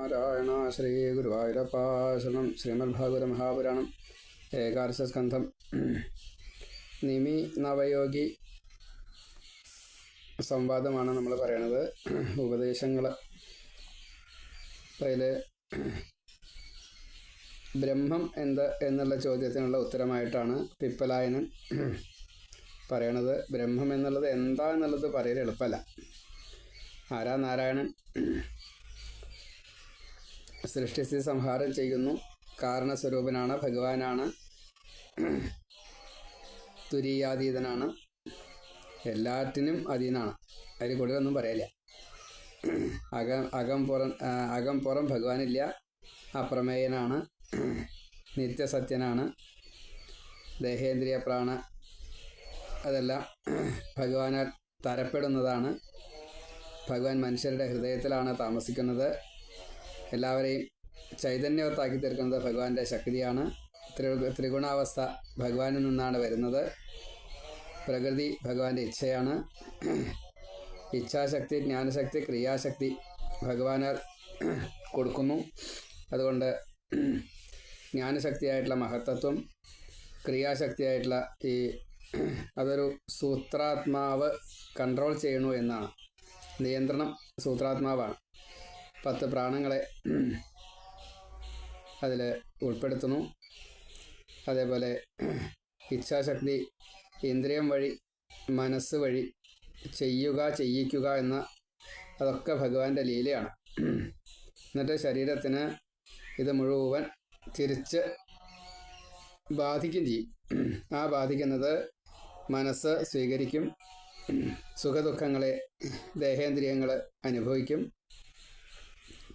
നാരായണ ശ്രീ ഗുരുവായൂരപ്പ ശരണം. ശ്രീമദ്ഭാഗവത മഹാപുരാണം ഏകാദശസ്കന്ധം നിമി നവയോഗി സംവാദമാണ് നമ്മൾ പറയണത്. ഉപദേശങ്ങൾ അതിൽ ബ്രഹ്മം എന്ത് എന്നുള്ള ചോദ്യത്തിനുള്ള ഉത്തരമായിട്ടാണ് പിപ്പലായനൻ പറയണത്. ബ്രഹ്മം എന്നുള്ളത് എന്താ എന്നുള്ളത് പറയൽ എളുപ്പമല്ല. ആരാ നാരായണൻ? സൃഷ്ടിസ്ഥിതി സംഹാരം ചെയ്യുന്നു. കാരണസ്വരൂപനാണ്, ഭഗവാനാണ്, തുരീയാതീതനാണ്, എല്ലാറ്റിനും അധീനാണ്. അതിൽ കൂടുതലൊന്നും പറയില്ല. അകം പുറം ഭഗവാനില്ല, അപ്രമേയനാണ്, നിത്യസത്യനാണ്, ദേഹേന്ദ്രിയ പ്രാണ അതെല്ലാം ഭഗവാനാൽ തരപ്പെടുന്നതാണ്. ഭഗവാൻ മനുഷ്യരുടെ ഹൃദയത്തിലാണ് താമസിക്കുന്നത്. എല്ലാവരെയും ചൈതന്യവത്താക്കി തീർക്കുന്നത് ഭഗവാന്റെ ശക്തിയാണ്. ത്രിഗുണാവസ്ഥ ഭഗവാനിൽ നിന്നാണ് വരുന്നത്. പ്രകൃതി ഭഗവാന്റെ ഇച്ഛയാണ്. ഇച്ഛാശക്തി, ജ്ഞാനശക്തി, ക്രിയാശക്തി ഭഗവാനാൽ കൊടുക്കുന്നു. അതുകൊണ്ട് ജ്ഞാനശക്തിയായിട്ടുള്ള മഹത്തത്വം, ക്രിയാശക്തിയായിട്ടുള്ള അതൊരു സൂത്രാത്മാവ് കൺട്രോൾ ചെയ്യണു എന്നാണ്. നിയന്ത്രണം സൂത്രാത്മാവാണ്. 10 പ്രാണങ്ങളെ അതിൽ ഉൾപ്പെടുത്തുന്നു. അതേപോലെ ഇച്ഛാശക്തി ഇന്ദ്രിയം വഴി, മനസ്സ് വഴി ചെയ്യുക, ചെയ്യിക്കുക എന്ന അതൊക്കെ ഭഗവാന്റെ ലീലയാണ്. എന്നിട്ട് ശരീരത്തിന് ഇത് മുഴുവൻ തിരിച്ച് ബാധിക്കും ചെയ്യും. ആ ബാധിക്കുന്നത് മനസ്സ് സ്വീകരിക്കും. സുഖദുഃഖങ്ങളെ ദേഹേന്ദ്രിയങ്ങൾ അനുഭവിക്കും.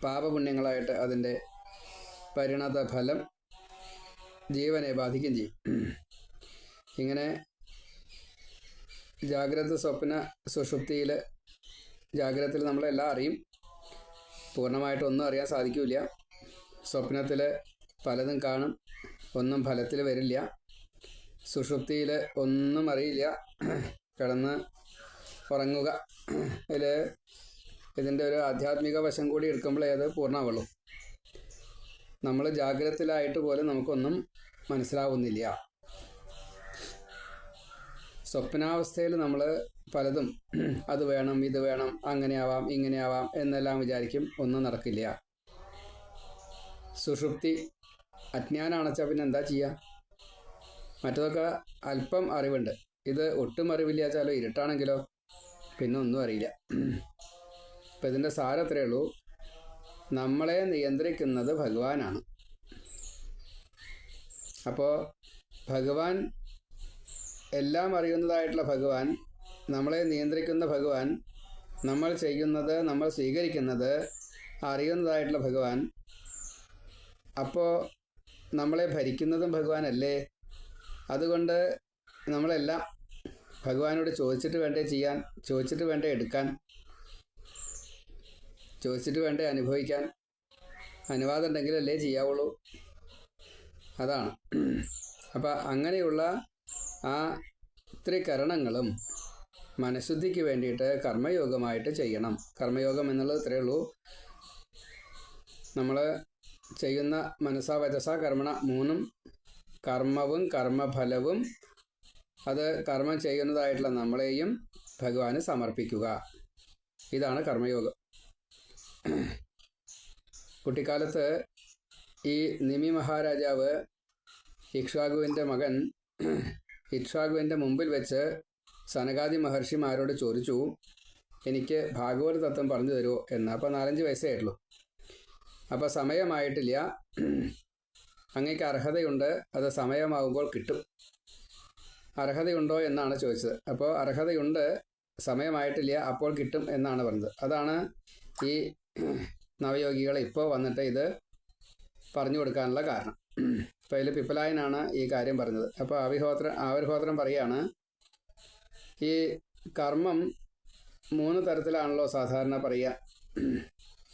പാപപുണ്യങ്ങളായിട്ട് അതിൻ്റെ പരിണത ഫലം ജീവനെ ബാധിക്കുകയും ചെയ്യും. ഇങ്ങനെ ജാഗ്രത, സ്വപ്ന, സുഷുപ്തിയിൽ ജാഗ്രതത്തിൽ നമ്മളെല്ലാം അറിയും. പൂർണ്ണമായിട്ടൊന്നും അറിയാൻ സാധിക്കില്ല. സ്വപ്നത്തിൽ പലതും കാണും, ഒന്നും ഫലത്തിൽ വരില്ല. സുഷുപ്തിയിൽ ഒന്നും അറിയില്ല, കിടന്ന് ഉറങ്ങുക. ഇതിൻ്റെ ഒരു ആധ്യാത്മിക വശം കൂടി എടുക്കുമ്പോഴേ അത് പൂർണ്ണമാവുള്ളൂ. നമ്മൾ ജാഗ്രതത്തിലായിട്ട് പോലും നമുക്കൊന്നും മനസ്സിലാവുന്നില്ല. സ്വപ്നാവസ്ഥയിൽ നമ്മൾ പലതും അത് വേണം, ഇത് വേണം, അങ്ങനെയാവാം, ഇങ്ങനെയാവാം എന്നെല്ലാം വിചാരിക്കും. ഒന്നും നടക്കില്ല. സുഷുപ്തി അജ്ഞാനാണെച്ചാൽ പിന്നെ എന്താ ചെയ്യുക? മറ്റതൊക്കെ അല്പം അറിവുണ്ട്. ഇത് ഒട്ടും അറിവില്ലാച്ചാലോ, ഇരുട്ടാണെങ്കിലോ പിന്നെ ഒന്നും അറിയില്ല. അപ്പം ഇതിൻ്റെ സാരം അത്രയേ ഉള്ളൂ. നമ്മളെ നിയന്ത്രിക്കുന്നത് ഭഗവാനാണ്. അപ്പോൾ ഭഗവാൻ, എല്ലാം അറിയുന്നതായിട്ടുള്ള ഭഗവാൻ, നമ്മളെ നിയന്ത്രിക്കുന്ന ഭഗവാൻ, നമ്മൾ ചെയ്യുന്നത്, നമ്മൾ സ്വീകരിക്കുന്നത് അറിയുന്നതായിട്ടുള്ള ഭഗവാൻ. അപ്പോൾ നമ്മളെ ഭരിക്കുന്നതും ഭഗവാനല്ലേ? അതുകൊണ്ട് നമ്മളെല്ലാം ഭഗവാനോട് ചോദിച്ചിട്ട് വേണ്ടേ ചെയ്യാൻ, ചോദിച്ചിട്ട് വേണ്ടേ എടുക്കാൻ, ചോദിച്ചിട്ട് വേണ്ടേ അനുഭവിക്കാൻ. അനുവാദം ഉണ്ടെങ്കിലല്ലേ ചെയ്യാവുള്ളൂ. അതാണ്. അപ്പം അങ്ങനെയുള്ള ആ ത്രികരണങ്ങളും മനഃശുദ്ധിക്ക് വേണ്ടിയിട്ട് കർമ്മയോഗമായിട്ട് ചെയ്യണം. കർമ്മയോഗം എന്നുള്ളത് ഇത്രയേ ഉള്ളൂ. നമ്മൾ ചെയ്യുന്ന മനസ്സാ വചസാ കർമ്മണ 3 കർമ്മവും കർമ്മഫലവും അത് കർമ്മം ചെയ്യുന്നതായിട്ടുള്ള നമ്മളെയും ഭഗവാന് സമർപ്പിക്കുക. ഇതാണ് കർമ്മയോഗം. കുട്ടിക്കാലത്ത് ഈ നിമി മഹാരാജാവ് ഇക്ഷ്വാകുവിൻ്റെ മകൻ ഇക്ഷ്വാകുവിൻ്റെ മുമ്പിൽ വെച്ച് സനകാദി മഹർഷിമാരോട് ചോദിച്ചു, എനിക്ക് ഭാഗവത തത്വം പറഞ്ഞു തരുമോ എന്ന്. അപ്പോൾ 4-5 വയസ്സേ ആയിട്ടുള്ളൂ. അപ്പോൾ സമയമായിട്ടില്ല, അങ്ങേക്ക് അർഹതയുണ്ട്, അത് സമയമാകുമ്പോൾ കിട്ടും. അർഹതയുണ്ടോ എന്നാണ് ചോദിച്ചത്. അപ്പോൾ അർഹതയുണ്ട്, സമയമായിട്ടില്ല, അപ്പോൾ കിട്ടും എന്നാണ് പറഞ്ഞത്. അതാണ് ഈ നവയോഗികൾ ഇപ്പോൾ വന്നിട്ട് ഇത് പറഞ്ഞു കൊടുക്കാനുള്ള കാരണം. അപ്പോൾ അതിൽ പിപ്പലായനാണ് ഈ കാര്യം പറഞ്ഞത്. അപ്പോൾ ആവിർഹോത്രം പറയാണ്, ഈ കർമ്മം 3 തരത്തിലാണല്ലോ സാധാരണ പറയുക.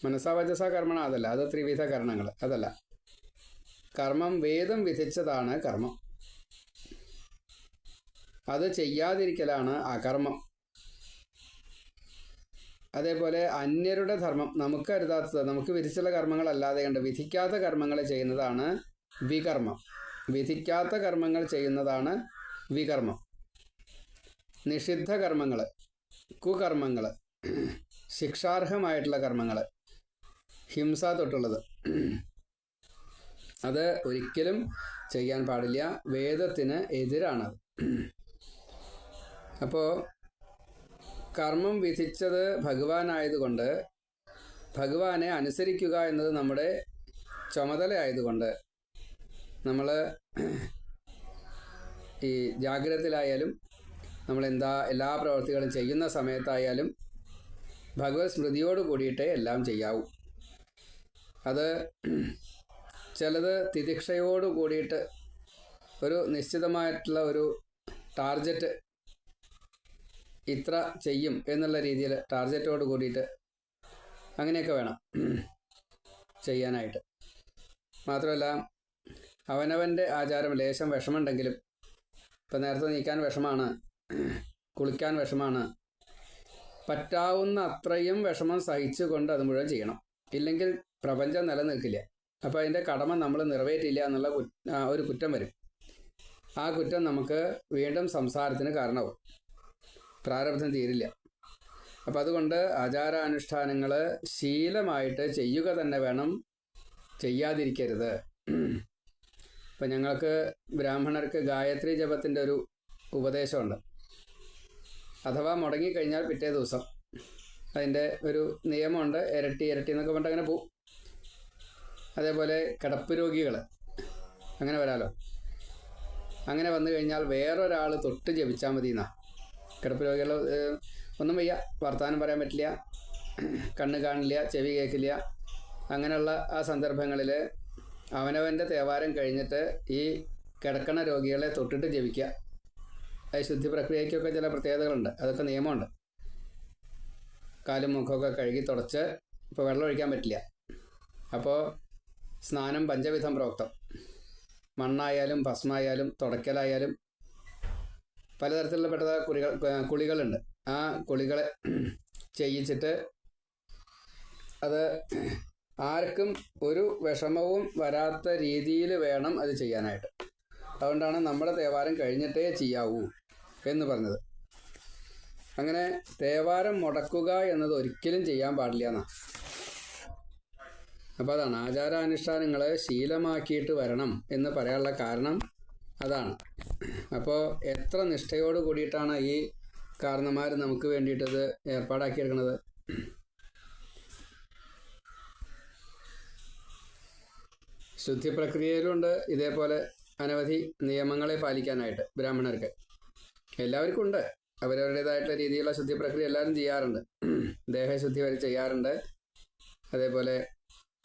മനസ്സാ വചസാ കർമ്മണ അതല്ല, അത് ത്രിവിധ കരണങ്ങൾ അതല്ല. കർമ്മം വേദം വിധിച്ചതാണ് കർമ്മം. അത് ചെയ്യാതിരിക്കലാണ് അകർമ്മം. അതേപോലെ അന്യരുടെ ധർമ്മം നമുക്ക് അരുതാത്തത്, നമുക്ക് വിധിച്ചുള്ള കർമ്മങ്ങളല്ലാതെ കണ്ട് വിധിക്കാത്ത കർമ്മങ്ങൾ ചെയ്യുന്നതാണ് വികർമ്മം. വിധിക്കാത്ത കർമ്മങ്ങൾ ചെയ്യുന്നതാണ് വികർമ്മം. നിഷിദ്ധ കർമ്മങ്ങൾ, കുകർമ്മങ്ങൾ, ശിക്ഷാർഹമായിട്ടുള്ള കർമ്മങ്ങൾ, ഹിംസ തൊട്ടുള്ളത്, അത് ഒരിക്കലും ചെയ്യാൻ പാടില്ല. വേദത്തിന് എതിരാണത്. അപ്പോൾ കർമ്മം വിധിച്ചത് ഭഗവാനായതുകൊണ്ട് ഭഗവാനെ അനുസരിക്കുക എന്നത് നമ്മുടെ ചുമതലയായതുകൊണ്ട് നമ്മൾ ഈ ജാഗ്രതയിലായാലും നമ്മൾ എല്ലാ പ്രവൃത്തികളും ചെയ്യുന്ന സമയത്തായാലും ഭഗവത് സ്മൃതിയോട് കൂടിയിട്ടേ എല്ലാം ചെയ്യാവൂ. അത് ചിലത് തിതിക്ഷയോട് കൂടിയിട്ട് ഒരു നിശ്ചിതമായിട്ടുള്ള ഒരു ടാർഗറ്റ് ഇത്ര ചെയ്യും എന്നുള്ള രീതിയിൽ ടാർഗറ്റോട് കൂടിയിട്ട് അങ്ങനെയൊക്കെ വേണം ചെയ്യാനായിട്ട്. മാത്രമല്ല അവനവൻ്റെ ആചാരം ലേശം വിഷമുണ്ടെങ്കിലും, ഇപ്പം നേരത്തെ നീക്കാൻ വിഷമാണ്, കുളിക്കാൻ വിഷമാണ്, പറ്റാവുന്ന അത്രയും വിഷമം സഹിച്ചുകൊണ്ട് അത് മുഴുവൻ ചെയ്യണം. ഇല്ലെങ്കിൽ പ്രപഞ്ചം നിലനിൽക്കില്ല. അപ്പോൾ അതിൻ്റെ കടമ നമ്മൾ നിറവേറ്റില്ല എന്നുള്ള ഒരു കുറ്റം വരും. ആ കുറ്റം നമുക്ക് വീണ്ടും സംസാരത്തിന് കാരണമാവും, പ്രാരബ്ധം തീരില്ല. അപ്പം അതുകൊണ്ട് ആചാരാനുഷ്ഠാനങ്ങൾ ശീലമായിട്ട് ചെയ്യുക തന്നെ വേണം, ചെയ്യാതിരിക്കരുത്. ഇപ്പം ഞങ്ങൾക്ക് ബ്രാഹ്മണർക്ക് ഗായത്രി ജപത്തിൻ്റെ ഒരു ഉപദേശമുണ്ട്. അഥവാ മുടങ്ങിക്കഴിഞ്ഞാൽ പിറ്റേ ദിവസം അതിൻ്റെ ഒരു നിയമമുണ്ട്, ഇരട്ടി എന്നൊക്കെ പറഞ്ഞിട്ട് അങ്ങനെ പോവും. അതേപോലെ കിടപ്പ് രോഗികൾ അങ്ങനെ വരാലോ. അങ്ങനെ വന്നു കഴിഞ്ഞാൽ വേറൊരാൾ തൊട്ട് ജപിച്ചാൽ മതി എന്നാ. കിടപ്പ് രോഗികൾ ഒന്നും വയ്യ, വർത്തമാനം പറയാൻ പറ്റില്ല, കണ്ണ് കാണില്ല, ചെവി കേൾക്കില്ല. അങ്ങനെയുള്ള ആ സന്ദർഭങ്ങളിൽ അവനവൻ്റെ തേവാരം കഴിഞ്ഞിട്ട് ഈ കിടക്കണ രോഗികളെ തൊട്ടിട്ട് ജപിക്കുക. അത് ശുദ്ധി പ്രക്രിയയ്ക്കൊക്കെ ചില പ്രത്യേകതകളുണ്ട്, അതൊക്കെ നിയമമുണ്ട്. കാലും മുഖമൊക്കെ കഴുകി തുടച്ച്, ഇപ്പോൾ വെള്ളം ഒഴിക്കാൻ പറ്റില്ല. അപ്പോൾ സ്നാനം പഞ്ചവിധം പ്രോക്തം. മണ്ണായാലും ഭസ്മായാലും തുടയ്ക്കലായാലും പലതരത്തിലുള്ള കുളികളുണ്ട്. ആ കുളികളെ ചെയ്യിച്ചിട്ട് അത് ആർക്കും ഒരു വിഷമവും വരാത്ത രീതിയിൽ വേണം അത് ചെയ്യാനായിട്ട്. അതുകൊണ്ടാണ് നമ്മുടെ തേവാരം കഴിഞ്ഞിട്ടേ ചെയ്യാവൂ എന്ന് പറഞ്ഞത്. അങ്ങനെ തേവാരം മുടക്കുക എന്നത് ഒരിക്കലും ചെയ്യാൻ പാടില്ല എന്നാണ്. അപ്പോൾ അതാണ് ആചാരാനുഷ്ഠാനങ്ങൾ ശീലമാക്കിയിട്ട് വരണം എന്ന് പറയാനുള്ള കാരണം അതാണ്. അപ്പോൾ എത്ര നിഷ്ഠയോട് കൂടിയിട്ടാണ് ഈ കാരണന്മാർ നമുക്ക് വേണ്ടിയിട്ടത് ഏർപ്പാടാക്കിയെടുക്കുന്നത്. ശുദ്ധി പ്രക്രിയയിലുണ്ട് ഇതേപോലെ അനവധി നിയമങ്ങളെ പാലിക്കാനായിട്ട് ബ്രാഹ്മണർക്ക്. എല്ലാവർക്കും ഉണ്ട് അവരവരുടേതായിട്ടുള്ള രീതിയിലുള്ള ശുദ്ധി പ്രക്രിയ എല്ലാവരും ചെയ്യാറുണ്ട്. ദേഹശുദ്ധി വരെ ചെയ്യാറുണ്ട്. അതേപോലെ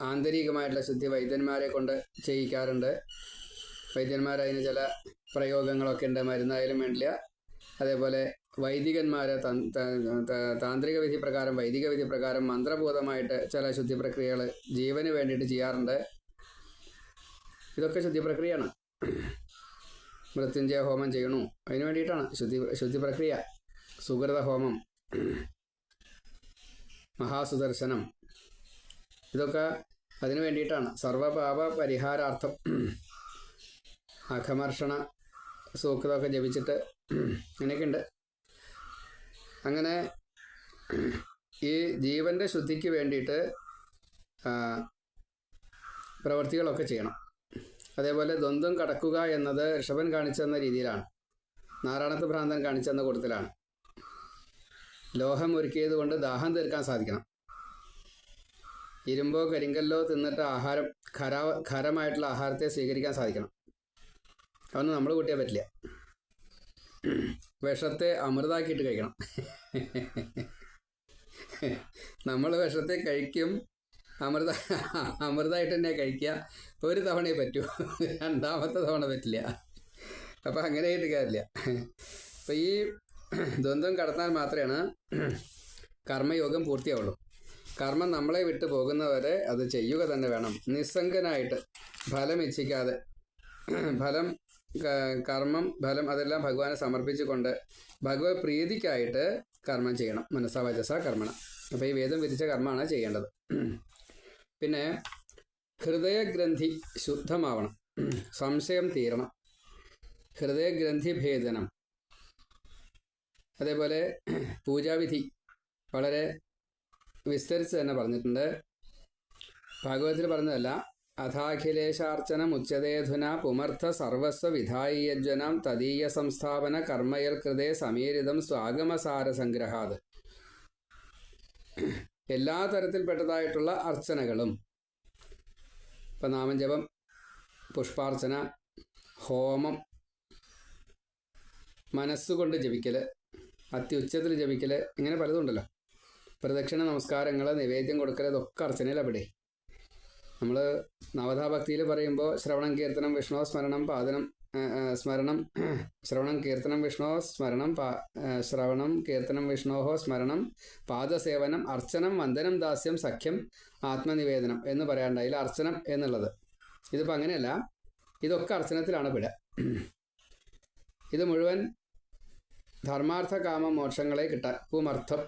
ആന്തരികമായിട്ടുള്ള ശുദ്ധി വൈദ്യന്മാരെ കൊണ്ട് ചെയ്യിക്കാറുണ്ട്. വൈദ്യന്മാരതിന് ചില പ്രയോഗങ്ങളൊക്കെ ഉണ്ട്, മരുന്നായാലും വേണ്ടില്ല. അതേപോലെ വൈദികന്മാരെ താന്ത്രിക വിധി പ്രകാരം, വൈദിക വിധി പ്രകാരം മന്ത്രഭൂതമായിട്ട് ചില ശുദ്ധി പ്രക്രിയകൾ ജീവന് വേണ്ടിയിട്ട് ചെയ്യാറുണ്ട്. ഇതൊക്കെ ശുദ്ധി പ്രക്രിയയാണ്. മൃത്യുഞ്ജയ ഹോമം ചെയ്യണു, അതിന് വേണ്ടിയിട്ടാണ് ശുദ്ധി പ്രക്രിയ. സുഹൃത ഹോമം, മഹാസുദർശനം, ഇതൊക്കെ അതിന് വേണ്ടിയിട്ടാണ്. സർവപാപ പരിഹാരാർത്ഥം അഖമർഷണ സൂക്തമൊക്കെ ജപിച്ചിട്ട് അങ്ങനെയൊക്കെ ഉണ്ട്. അങ്ങനെ ഈ ജീവൻ്റെ ശുദ്ധിക്ക് വേണ്ടിയിട്ട് പ്രവൃത്തികളൊക്കെ ചെയ്യണം. അതേപോലെ ദ്വന്ദ്വം കടക്കുക എന്നത് ഋഷഭൻ കാണിച്ചെന്ന രീതിയിലാണ്, നാരായണത്ത് ഭ്രാന്തൻ കാണിച്ചെന്ന കൂട്ടത്തിലാണ്. ലോഹം ഒരുക്കിയത് കൊണ്ട് ദാഹം തീർക്കാൻ സാധിക്കണം. ഇരുമ്പോ കരിങ്കല്ലോ തിന്നിട്ട് ആഹാരം ഖരമായിട്ടുള്ള ആഹാരത്തെ സ്വീകരിക്കാൻ സാധിക്കണം. അതൊന്നും നമ്മൾ കൂട്ടിയാൽ പറ്റില്ല. വിഷത്തെ അമൃതാക്കിയിട്ട് കഴിക്കണം. നമ്മൾ വിഷത്തെ കഴിക്കും, അമൃതമായിട്ട് തന്നെ കഴിക്കുക. ഒരു തവണയേ പറ്റൂ, രണ്ടാമത്തെ തവണ പറ്റില്ല. അപ്പം അങ്ങനെയായിട്ട് കാര്യമില്ല. അപ്പം ഈ ദ്വന്ദ്വം കടന്നാൽ മാത്രമാണ് കർമ്മയോഗം പൂർത്തിയാവുള്ളൂ. കർമ്മം നമ്മളെ വിട്ടു പോകുന്നവരെ അത് ചെയ്യുക തന്നെ വേണം. നിസ്സംഗനായിട്ട് ഫലം ഇച്ഛിക്കാതെ, കർമ്മം ഫലം അതെല്ലാം ഭഗവാനെ സമർപ്പിച്ചുകൊണ്ട് ഭഗവത് പ്രീതിക്കായിട്ട് കർമ്മം ചെയ്യണം. മനസ്സാ വചസാ കർമ്മണ. അപ്പോൾ ഈ വേദം വിധിച്ച കർമ്മമാണ് ചെയ്യേണ്ടത്. പിന്നെ ഹൃദയഗ്രന്ഥി ശുദ്ധമാവണം, സംശയം തീരണം, ഹൃദയഗ്രന്ഥി ഭേദനം. അതേപോലെ പൂജാവിധി വളരെ വിസ്തരിച്ച് തന്നെ പറഞ്ഞിട്ടുണ്ട്. ഭാഗവതത്തിൽ പറഞ്ഞതല്ല. അഥാഖിലേശാർച്ചനം ഉച്ചതേധുന പുമർത്ഥ സർവസ്വ വിധായിയജ്വനം തദീയ സംസ്ഥാപന കർമ്മയൽ കൃതേ സമീരിതം സ്വാഗമസാര സംഗ്രഹാത്. എല്ലാ തരത്തിൽപ്പെട്ടതായിട്ടുള്ള അർച്ചനകളും, ഇപ്പം നാമജപം, പുഷ്പാർച്ചന, ഹോമം, മനസ്സുകൊണ്ട് ജപിക്കൽ, അത്യുച്ചത്തിൽ ജപിക്കൽ, ഇങ്ങനെ പലതുണ്ടല്ലോ. പ്രദക്ഷിണ നമസ്കാരങ്ങൾ, നിവേദ്യം കൊടുക്കൽ, ഇതൊക്കെ അർച്ചനയിലവിടെ. നമ്മൾ നവധാഭക്തിയിൽ പറയുമ്പോൾ ശ്രവണം കീർത്തനം വിഷ്ണു സ്മരണം ശ്രവണം കീർത്തനം വിഷ്ണു സ്മരണം ശ്രവണം കീർത്തനം വിഷ്ണോഹോ സ്മരണം പാദസേവനം അർച്ചനം വന്ദനം ദാസ്യം സഖ്യം ആത്മനിവേദനം എന്ന് പറയാണ്ട് അതിൽ അർച്ചനം എന്നുള്ളത്. ഇതിപ്പോൾ അങ്ങനെയല്ല, ഇതൊക്കെ അർച്ചനത്തിലാണ് പെടുക. ഇത് മുഴുവൻ ധർമാർത്ഥ കാമ മോക്ഷങ്ങളെ കിട്ടാൻ, പൂമർത്ഥം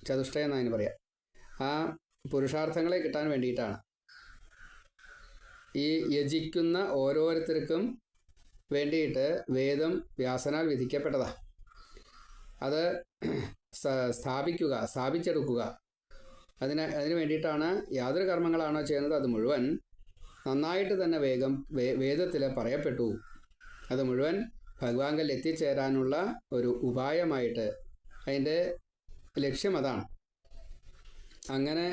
ചതുഷ്ടയം എന്നതിന് പറയാം, ആ പുരുഷാർത്ഥങ്ങളെ കിട്ടാൻ വേണ്ടിയിട്ടാണ്. ഈ യജിക്കുന്ന ഓരോരുത്തർക്കും വേണ്ടിയിട്ട് വേദം വ്യാസനാൽ വിധിക്കപ്പെട്ടതാണ്. അത് സ്ഥാപിച്ചെടുക്കുക. അതിന് വേണ്ടിയിട്ടാണ് യാതൊരു കർമ്മങ്ങളാണോ ചെയ്യുന്നത് അത് മുഴുവൻ നന്നായിട്ട് തന്നെ വേദത്തിൽ പറയപ്പെട്ടു. അത് മുഴുവൻ ഭഗവാങ്കൽ എത്തിച്ചേരാനുള്ള ഒരു ഉപായമായിട്ട്, അതിൻ്റെ ലക്ഷ്യം അതാണ്. അങ്ങനെ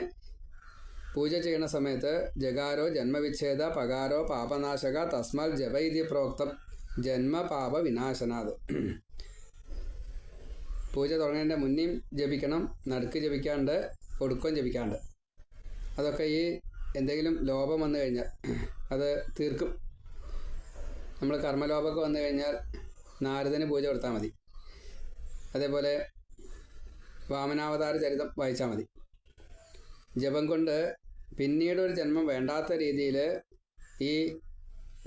പൂജ ചെയ്യുന്ന സമയത്ത് ജകാരോ ജന്മവിച്ഛേദ പകാരോ പാപനാശക തസ്മാൽ ജപ ഇതി പ്രോക്തം ജന്മപാപ വിനാശനാത്. പൂജ തുടങ്ങേണ്ട മുന്നേയും ജപിക്കണം, നടുക്ക് ജപിക്കാണ്ട്, ഒടുക്കം ജപിക്കാണ്ട്. അതൊക്കെ ഈ എന്തെങ്കിലും ലോപം വന്നു കഴിഞ്ഞാൽ അത് തീർക്കും. നമ്മൾ കർമ്മലോപമൊക്കെ വന്നു കഴിഞ്ഞാൽ നാരദന് പൂജ കൊടുത്താൽ മതി. അതേപോലെ വാമനാവതാര ചരിതം വായിച്ചാൽ മതി. ജപം കൊണ്ട് പിന്നീട് ഒരു ജന്മം വേണ്ടാത്ത രീതിയിൽ ഈ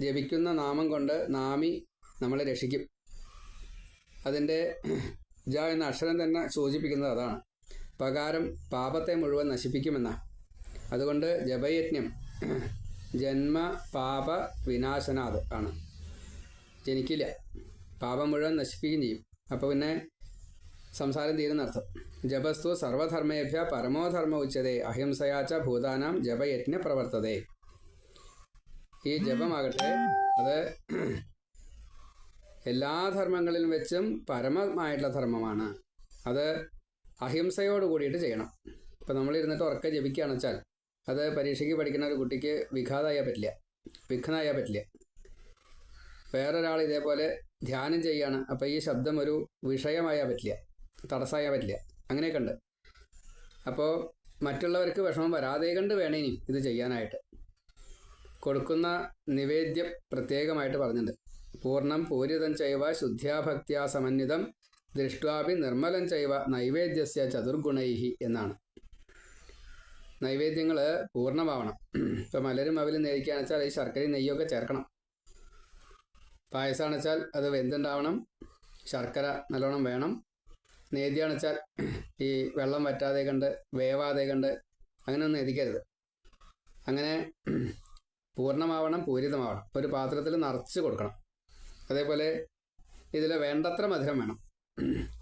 ജപിക്കുന്ന നാമം കൊണ്ട് നാമി നമ്മളെ രക്ഷിക്കും. അതിൻ്റെ ജ എന്ന അക്ഷരം തന്നെ സൂചിപ്പിക്കുന്നത് അതാണ്. പകാരം പാപത്തെ മുഴുവൻ നശിപ്പിക്കുമെന്നാണ്. അതുകൊണ്ട് ജപയജ്ഞം ജന്മ പാപ വിനാശനാത് ആണ്. ജനിക്കില്ല, പാപം മുഴുവൻ നശിപ്പിക്കുകയും ചെയ്യും. അപ്പോൾ പിന്നെ സംസാരം തീരുന്നർത്ഥം. ജപസ്തു സർവധർമ്മേഭ്യ പരമോധർമ്മ ഉച്ചതേ അഹിംസയാച്ച ഭൂതാനാം ജപയജ്ഞ പ്രവർത്തതേ. ഈ ജപമാകട്ടെ അത് എല്ലാ ധർമ്മങ്ങളിലും വെച്ചും പരമമായിട്ടുള്ള ധർമ്മമാണ്. അത് അഹിംസയോട് കൂടിയിട്ട് ചെയ്യണം. ഇപ്പം നമ്മളിരുന്നിട്ട് ഉറക്കെ ജപിക്കുകയാണെന്ന് വെച്ചാൽ അത് പരീക്ഷയ്ക്ക് പഠിക്കുന്ന ഒരു കുട്ടിക്ക് വിഘാതമായാൽ പറ്റില്ല. വേറൊരാൾ ഇതേപോലെ ധ്യാനം ചെയ്യുകയാണ്, അപ്പോൾ ഈ ശബ്ദം ഒരു വിഷയമായാൽ പറ്റില്ല, തടസ്സമായാൽ പറ്റില്ല. അങ്ങനെയൊക്കെ ഉണ്ട്. അപ്പോൾ മറ്റുള്ളവർക്ക് വിഷമം വരാതെ കണ്ട് വേണേ ഇനി ഇത് ചെയ്യാനായിട്ട്. കൊടുക്കുന്ന നിവേദ്യം പ്രത്യേകമായിട്ട് പറഞ്ഞിട്ടുണ്ട്. പൂർണ്ണം പൂരിതം ചൈവ ശുദ്ധ്യാഭക്ത്യാ സമന്വിതം ദൃഷ്ട്വാപി നിർമ്മലം ചൈവ നൈവേദ്യസ്യ ചതുർഗുണൈഹി എന്നാണ്. നൈവേദ്യങ്ങൾ പൂർണ്ണമാവണം. ഇപ്പോൾ മലരും അവലും നേദിക്കുകയാണെന്ന് വെച്ചാൽ ഈ ശർക്കരയും നെയ്യൊക്കെ ചേർക്കണം. പായസമാണെന്ന് വെച്ചാൽ അത് വെന്തുണ്ടാവണം, ശർക്കര നല്ലോണം വേണം. നേദ്യമാണെന്ന് വെച്ചാൽ ഈ വെള്ളം വറ്റാതെ കണ്ട് വേവാതെ കണ്ട് അങ്ങനെയൊന്നും നേദിക്കരുത്. അങ്ങനെ പൂർണ്ണമാവണം, പൂരിതമാവണം. ഒരു പാത്രത്തിൽ നിറച്ച് കൊടുക്കണം. അതേപോലെ ഇതിൽ വേണ്ടത്ര മധുരം വേണം.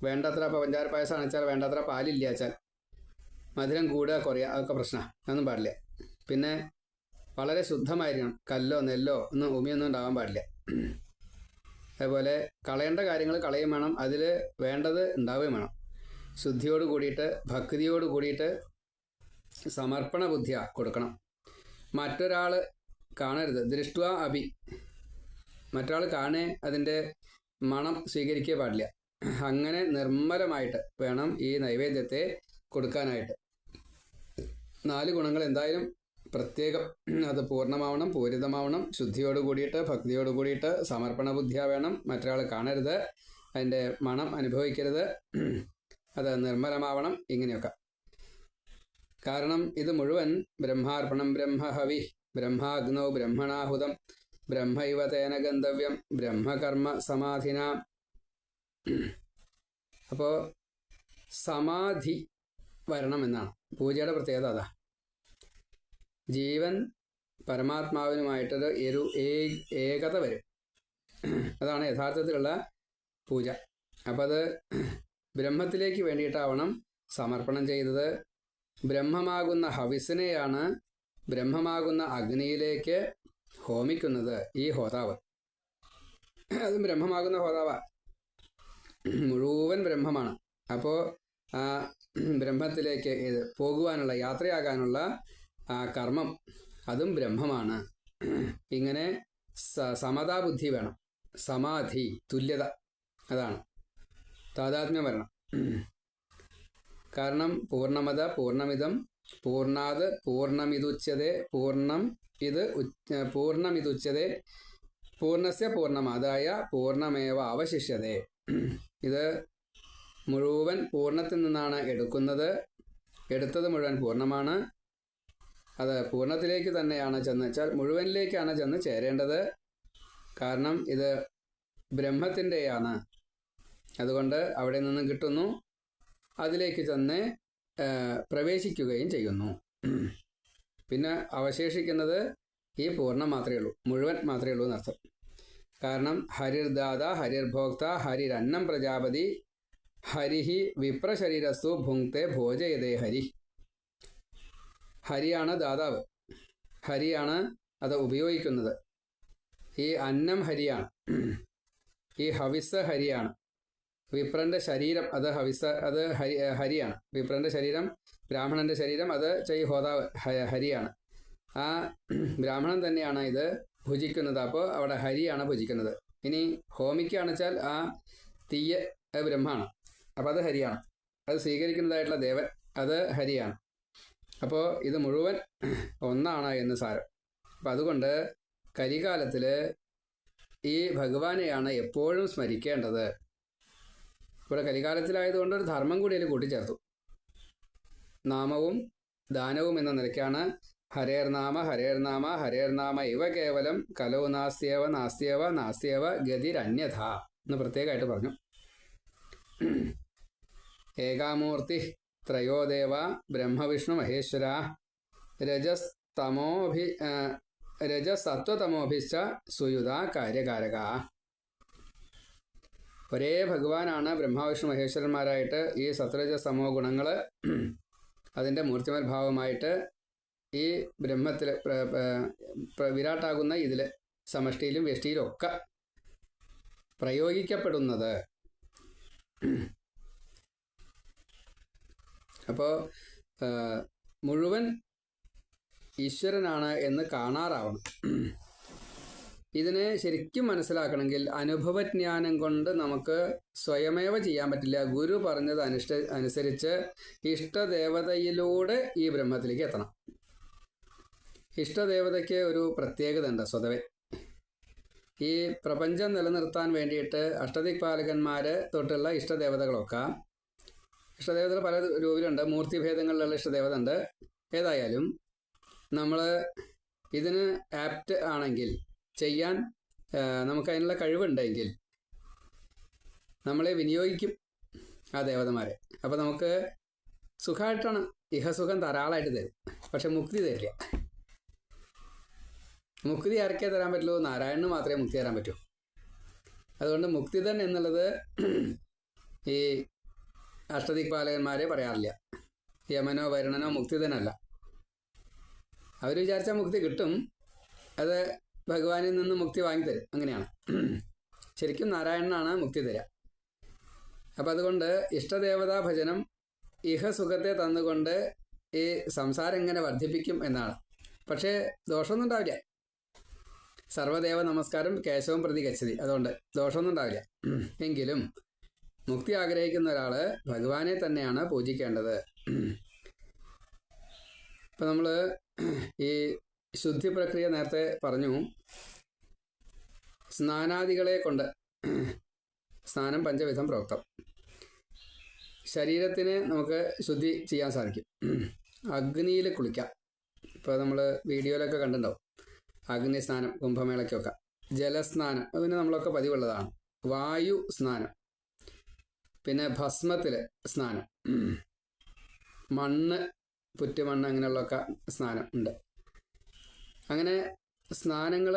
വേണ്ടത്ര, ഇപ്പോൾ പഞ്ചാര പായസമാണെന്ന് വെച്ചാൽ വേണ്ടത്ര പാലില്ല വെച്ചാൽ മധുരം കൂടുക കുറയുക അതൊക്കെ പ്രശ്നമാണ്, അതൊന്നും പാടില്ല. പിന്നെ വളരെ ശുദ്ധമായിരിക്കണം. കല്ലോ നെല്ലോ ഒന്നും ഉമിയൊന്നും ഉണ്ടാകാൻ പാടില്ല. അതേപോലെ കളയേണ്ട കാര്യങ്ങൾ കളയും വേണം, അതിൽ വേണ്ടത് ഉണ്ടാവുകയും വേണം. ശുദ്ധിയോട് കൂടിയിട്ട് ഭക്തിയോട് കൂടിയിട്ട് സമർപ്പണ ബുദ്ധിയ കൊടുക്കണം. മറ്റൊരാൾ കാണരുത്. ദൃഷ്ട്വ അഭി, മറ്റൊരാൾ കാണേ അതിൻ്റെ മണം സ്വീകരിക്കുക പാടില്ല. അങ്ങനെ നിർമ്മലമായിട്ട് വേണം ഈ നൈവേദ്യത്തെ കൊടുക്കാനായിട്ട്. 4 ഗുണങ്ങൾ എന്തായാലും പ്രത്യേകം. അത് പൂർണ്ണമാവണം, പൂരിതമാവണം, ശുദ്ധിയോട് കൂടിയിട്ട് ഭക്തിയോട് കൂടിയിട്ട് സമർപ്പണ ബുദ്ധിയ വേണം. മറ്റൊരാൾ കാണരുത്, അതിൻ്റെ മണം അനുഭവിക്കരുത്, അത് നിർമ്മലമാവണം. ഇങ്ങനെയൊക്കെ. കാരണം ഇത് മുഴുവൻ ബ്രഹ്മാർപ്പണം ബ്രഹ്മഹവി ബ്രഹ്മാഗ്നൗ ബ്രഹ്മണാഹുതം ബ്രഹ്മൈവ തേന ഗന്ധവ്യം ബ്രഹ്മകർമ്മ സമാധിന. അപ്പോൾ സമാധി വരണം എന്നാണ് പൂജയുടെ പ്രത്യേകത. അതാ ജീവൻ പരമാത്മാവിനുമായിട്ടൊരു ഏകത വരും. അതാണ് യഥാർത്ഥത്തിലുള്ള പൂജ. അപ്പം അത് ബ്രഹ്മത്തിലേക്ക് വേണ്ടിയിട്ടാവണം സമർപ്പണം ചെയ്തത്. ബ്രഹ്മമാകുന്ന ഹവിസിനെയാണ് ബ്രഹ്മമാകുന്ന അഗ്നിയിലേക്ക് ഹോമിക്കുന്നത് ഈ ഹോതാവ്. അതും ബ്രഹ്മമാകുന്ന ഹോതാവ, മുഴുവൻ ബ്രഹ്മമാണ്. അപ്പോൾ ആ ബ്രഹ്മത്തിലേക്ക് പോകുവാനുള്ള, യാത്രയാകാനുള്ള ആ കർമ്മം അതും ബ്രഹ്മമാണ്. ഇങ്ങനെ സമതാബുദ്ധി വേണം, സമാധി, തുല്യത, അതാണ് താദാത്മ്യം വരണം. കാരണം പൂർണ്ണമത പൂർണ്ണമിതം പൂർണ്ണാത് പൂർണ്ണമിതുച്യതേ പൂർണ്ണമിതുച്യതേ പൂർണ്ണസ്യ പൂർണ്ണമാദായ പൂർണ്ണമേവ അവശിഷ്യതേ. ഇത് മുഴുവൻ പൂർണ്ണത്തിൽ നിന്നാണ് എടുത്തത് മുഴുവൻ പൂർണ്ണമാണ്. അത് പൂർണ്ണത്തിലേക്ക് തന്നെയാണ് വെച്ചാൽ മുഴുവനിലേക്കാണ് ചെന്ന് ചേരേണ്ടത്. കാരണം ഇത് ബ്രഹ്മത്തിൻ്റെയാണ്. അതുകൊണ്ട് അവിടെ നിന്നും കിട്ടുന്നു, അതിലേക്ക് ചെന്ന് പ്രവേശിക്കുകയും ചെയ്യുന്നു. പിന്നെ അവശേഷിക്കുന്നത് ഈ പൂർണ്ണം മാത്രമേ ഉള്ളൂ, മുഴുവൻ മാത്രമേ ഉള്ളൂ എന്നർത്ഥം. കാരണം ഹരിർദാത ഹരിർഭോക്ത ഹരിരന്നം പ്രജാപതി ഹരിഹി വിപ്രശരീരസ്തു ഭുങ്ക്തെ ഭോജയതേ ഹരി. ഹരിയാണ് ദാതാവ്, ഹരിയാണ് അത് ഉപയോഗിക്കുന്നത്. ഈ അന്നം ഹരിയാണ്, ഈ ഹവിസ് ഹരിയാണ്. വിപ്രന്റെ ശരീരം അത് ഹരിയാണ്. വിപ്രന്റെ ശരീരം, ബ്രാഹ്മണന്റെ ശരീരം അത് ഹോതാവ് ഹരിയാണ്. ആ ബ്രാഹ്മണൻ തന്നെയാണ് ഇത് ഭുജിക്കുന്നത്. അപ്പോൾ അവിടെ ഹരിയാണ് ഭുജിക്കുന്നത്. ഇനി ഹോമിക്കുകയാണെന്ന് വെച്ചാൽ ആ തീയ ബ്രഹ്മാണ്, അപ്പോൾ അത് ഹരിയാണ്. അത് സ്വീകരിക്കുന്നതായിട്ടുള്ള ദേവൻ അത് ഹരിയാണ്. അപ്പോൾ ഇത് മുഴുവൻ ഒന്നാണ് എന്ന് സാരം. അപ്പം അതുകൊണ്ട് കലികാലത്തിൽ ഈ ഭഗവാനെയാണ് എപ്പോഴും സ്മരിക്കേണ്ടത്. ഇവിടെ കലികാലത്തിലായതുകൊണ്ട് ഒരു ധർമ്മം കൂടി അതിൽ കൂട്ടിച്ചേർത്തു. നാമവും ദാനവും എന്ന നിലയ്ക്കാണ് ഹരേർനാമ ഹരേർനാമ ഹരേർനാമ ഇവ കേവലം കലോ നാസ്തിയവ നാസ്തിയവ നാസ്തിയവ ഗതിരന്യഥ എന്ന് പ്രത്യേകമായിട്ട് പറഞ്ഞു. ഏകാമൂർത്തി ത്രയോദേവ ബ്രഹ്മവിഷ്ണു മഹേശ്വര രജസത്വതമോഭിശ്ച സുയുധ കാര്യകാരക. ഒരേ ഭഗവാനാണ് ബ്രഹ്മവിഷ്ണു മഹേശ്വരന്മാരായിട്ട് ഈ സത്വരജസ്തമോ ഗുണങ്ങൾ അതിൻ്റെ മൂർത്തിമൽ ഭാവമായിട്ട് ഈ ബ്രഹ്മത്തിൽ വിരാട്ടാകുന്ന ഇതിൽ സമഷ്ടിയിലും വ്യഷ്ടിയിലും ഒക്കെ പ്രയോഗിക്കപ്പെടുന്നത്. അപ്പോൾ മുഴുവൻ ഈശ്വരനാണ് എന്ന് കാണാറാവണം. ഇതിനെ ശരിക്കും മനസ്സിലാക്കണമെങ്കിൽ അനുഭവജ്ഞാനം കൊണ്ട് നമുക്ക് സ്വയമേവ ചെയ്യാൻ പറ്റില്ല. ഗുരു പറഞ്ഞത് അനുസരിച്ച് ഇഷ്ടദേവതയിലൂടെ ഈ ബ്രഹ്മത്തിലേക്ക് എത്തണം. ഇഷ്ടദേവതയ്ക്ക് ഒരു പ്രത്യേകത ഉണ്ട് സ്വതവേ. ഈ പ്രപഞ്ചം നിലനിർത്താൻ വേണ്ടിയിട്ട് അഷ്ടദിക്പാലകന്മാർ തൊട്ടുള്ള ഇഷ്ടദേവതകളൊക്കെ, ഇഷ്ടദേവതകൾ പല രൂപത്തിലുണ്ട്, മൂർത്തിഭേദങ്ങളിലുള്ള ഇഷ്ടദേവത ഉണ്ട്. ഏതായാലും നമ്മൾ ഇതിന് ആപ്റ്റ് ആണെങ്കിൽ, ചെയ്യാൻ നമുക്കതിനുള്ള കഴിവുണ്ടെങ്കിൽ നമ്മളെ വിനിയോഗിക്കും ആ ദേവതമാരെ. അപ്പോൾ നമുക്ക് സുഖമായിട്ടാണ്, ഇഹസുഖം ധാരാളമായിട്ട് തരും. പക്ഷെ മുക്തി തരില്ല. മുക്തി ആർക്കേ തരാൻ പറ്റുള്ളൂ? നാരായണന് മാത്രമേ മുക്തി തരാൻ പറ്റൂ. അതുകൊണ്ട് മുക്തിധൻ എന്നുള്ളത് ഈ അഷ്ടദിക്പാലകന്മാരെ പറയാറില്ല. യമനോ വരുണനോ മുക്തിധനല്ല. അവർ വിചാരിച്ചാൽ മുക്തി കിട്ടും, അത് ഭഗവാനിൽ നിന്ന് മുക്തി വാങ്ങിത്തരും. അങ്ങനെയാണ്. ശരിക്കും നാരായണനാണ് മുക്തി തരിക. അപ്പം അതുകൊണ്ട് ഇഷ്ടദേവതാ ഭജനം ഇഹസുഖത്തെ തന്നുകൊണ്ട് ഈ സംസാരം എങ്ങനെ വർദ്ധിപ്പിക്കും എന്നാണ്. പക്ഷേ ദോഷമൊന്നും ഉണ്ടാവില്ല. സർവദേവ നമസ്കാരം കേശവം പ്രതി ഗച്ഛതി. അതുകൊണ്ട് ദോഷമൊന്നും ഉണ്ടാവില്ല. എങ്കിലും മുക്തി ആഗ്രഹിക്കുന്ന ഒരാൾ ഭഗവാനെ തന്നെയാണ് പൂജിക്കേണ്ടത്. ഇപ്പം നമ്മൾ ഈ ശുദ്ധി പ്രക്രിയ നേരത്തെ പറഞ്ഞു. സ്നാനാദികളെ കൊണ്ട്, സ്നാനം പഞ്ചവിധം പ്രോക്തം, ശരീരത്തിന് നമുക്ക് ശുദ്ധി ചെയ്യാൻ സാധിക്കും. അഗ്നിയിൽ കുളിക്കാം. ഇപ്പോൾ നമ്മൾ വീഡിയോയിലൊക്കെ കണ്ടിട്ടുണ്ടാവും അഗ്നി സ്നാനം, കുംഭമേളയ്ക്കൊക്കെ. ജലസ്നാനം അത് പിന്നെ നമ്മളൊക്കെ പതിവുള്ളതാണ്. വായു സ്നാനം, പിന്നെ ഭസ്മത്തിൽ സ്നാനം, മണ്ണ്, പുറ്റുമണ്ണ് അങ്ങനെയുള്ളതൊക്കെ സ്നാനം ഉണ്ട്. അങ്ങനെ സ്നാനങ്ങൾ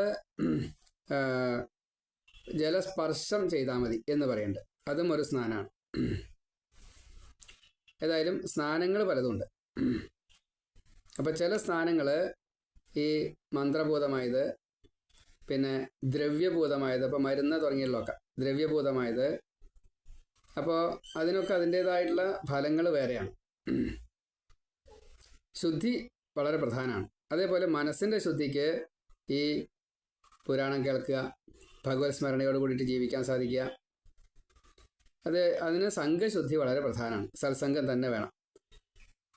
ജലസ്പർശം ചെയ്താൽ മതി എന്ന് പറയുന്നുണ്ട്. അതും ഒരു സ്നാനമാണ്. ഏതായാലും സ്നാനങ്ങൾ പലതുണ്ട്. അപ്പം ചില സ്നാനങ്ങൾ ഈ മന്ത്രഭൂതമായത്, പിന്നെ ദ്രവ്യഭൂതമായത്, അപ്പോൾ മരുന്ന് തുടങ്ങിയുള്ളതൊക്കെ ദ്രവ്യഭൂതമായത്. അപ്പോൾ അതിനൊക്കെ അതിൻ്റേതായിട്ടുള്ള ഫലങ്ങൾ വേറെയാണ്. ശുദ്ധി വളരെ പ്രധാനമാണ്. അതേപോലെ മനസ്സിൻ്റെ ശുദ്ധിക്ക് ഈ പുരാണം കേൾക്കുക, ഭഗവത് സ്മരണയോട് കൂടിയിട്ട് ജീവിക്കാൻ സാധിക്കുക, അതിന് സംഘശുദ്ധി വളരെ പ്രധാനമാണ്. സത്സംഗം തന്നെ വേണം.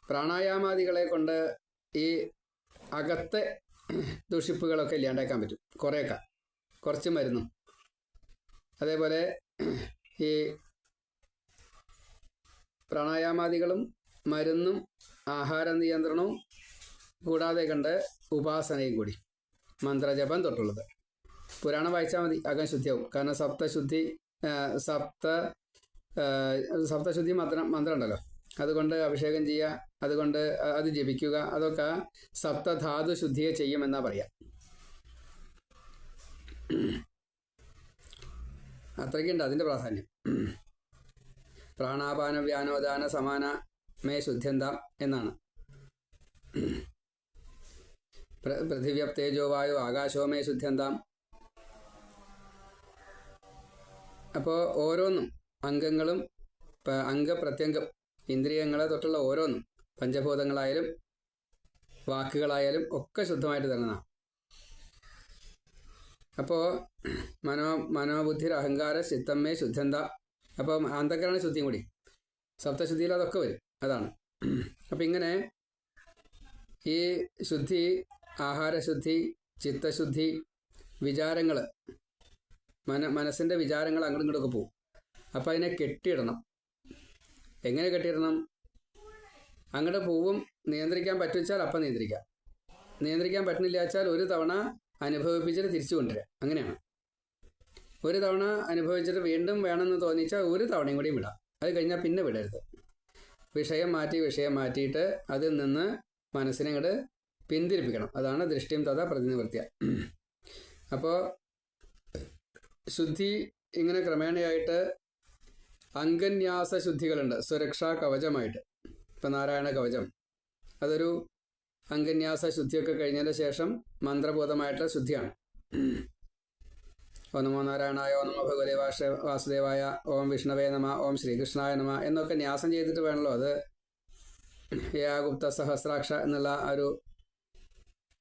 പ്രാണായാമാദികളെ കൊണ്ട് ഈ അകത്തെ ദുഷിപ്പുകളൊക്കെ ഇല്ലാണ്ടാക്കാൻ പറ്റും, കുറച്ച് മരുന്നും. അതേപോലെ ഈ പ്രാണായാമാദികളും മരുന്നും ആഹാര നിയന്ത്രണവും കൂടാതെ കണ്ട് ഉപാസനയും കൂടി, മന്ത്രജപം തൊട്ടുള്ളത്. പുരാണം വായിച്ചാൽ മതി, അകം ശുദ്ധിയാവും. കാരണം സപ്തശുദ്ധി മന്ത്രം ഉണ്ടല്ലോ, അതുകൊണ്ട് അഭിഷേകം ചെയ്യുക, അതുകൊണ്ട് അത് ജപിക്കുക, അതൊക്കെ സപ്തധാതു ശുദ്ധിയെ ചെയ്യുമെന്നാ പറയാം. അത്രയ്ക്കുണ്ട് അതിൻ്റെ പ്രാധാന്യം. പ്രാണാപാന വ്യാനോദാന സമാന മേ ശുദ്ധ്യന്ത എന്നാണ്. പൃഥിവ്യപ് തേജോ വായു ആകാശോ മേ ശുദ്ധ്യന്താം. അപ്പോൾ ഓരോന്നും അംഗങ്ങളും അംഗപ്രത്യംഗം ഇന്ദ്രിയങ്ങളെ തൊട്ടുള്ള ഓരോന്നും പഞ്ചഭൂതങ്ങളായാലും വാക്കുകളായാലും ഒക്കെ ശുദ്ധമായിട്ട് തരുന്നതാണ്. അപ്പോൾ മനോബുദ്ധി അഹങ്കാര ചിത്തമ്മേ ശുദ്ധന്ത. അപ്പം അന്ധകരണ ശുദ്ധിയും കൂടി സപ്തശുദ്ധിയിൽ അതൊക്കെ വരും. അതാണ്. അപ്പം ഇങ്ങനെ ഈ ശുദ്ധി, ആഹാരശുദ്ധി, ചിത്തശുദ്ധി, വിചാരങ്ങൾ, മനസ്സിൻ്റെ വിചാരങ്ങൾ അങ്ങോട്ടും ഇങ്ങോട്ടൊക്കെ പോകും. അപ്പം അതിനെ കെട്ടിയിടണം. എങ്ങനെ കെട്ടിയിടണം? അങ്ങോട്ട് പോവും. നിയന്ത്രിക്കാൻ പറ്റുവെച്ചാൽ അപ്പം നിയന്ത്രിക്കാൻ പറ്റുന്നില്ല വെച്ചാൽ ഒരു തവണ അനുഭവിപ്പിച്ചിട്ട് തിരിച്ചു കൊണ്ടുവരിക. അങ്ങനെയാണ്. ഒരു തവണ അനുഭവിച്ചിട്ട് വീണ്ടും വേണമെന്ന് തോന്നിച്ചാൽ ഒരു തവണയും കൂടിയും വിടാം. അത് കഴിഞ്ഞാൽ പിന്നെ വിടരുത്. വിഷയം മാറ്റിയിട്ട് അതിൽ നിന്ന് മനസ്സിനെ അങ്ങോട്ട് പിന്തിരിപ്പിക്കണം. അതാണ് ദൃഷ്ടിയും തഥാ പ്രതിനിവൃത്തിയ. അപ്പോൾ ശുദ്ധി ഇങ്ങനെ ക്രമേണയായിട്ട് അംഗന്യാസ ശുദ്ധികളുണ്ട്. സുരക്ഷാ കവചമായിട്ട്. ഇപ്പം നാരായണ കവചം, അതൊരു അംഗന്യാസ ശുദ്ധിയൊക്കെ കഴിഞ്ഞതിന് ശേഷം മന്ത്രബോധമായിട്ടുള്ള ശുദ്ധിയാണ്. ഓം നമോ നാരായണായ, ഓം നമോ ഭഗവതേ വാസുദേവായ, ഓം വിഷ്ണവേ നമ, ഓം ശ്രീകൃഷ്ണായ നമ എന്നൊക്കെ ന്യാസം ചെയ്തിട്ട് വേണമല്ലോ. അത് യാഗുപ്ത സഹസ്രാക്ഷ എന്നുള്ള ഒരു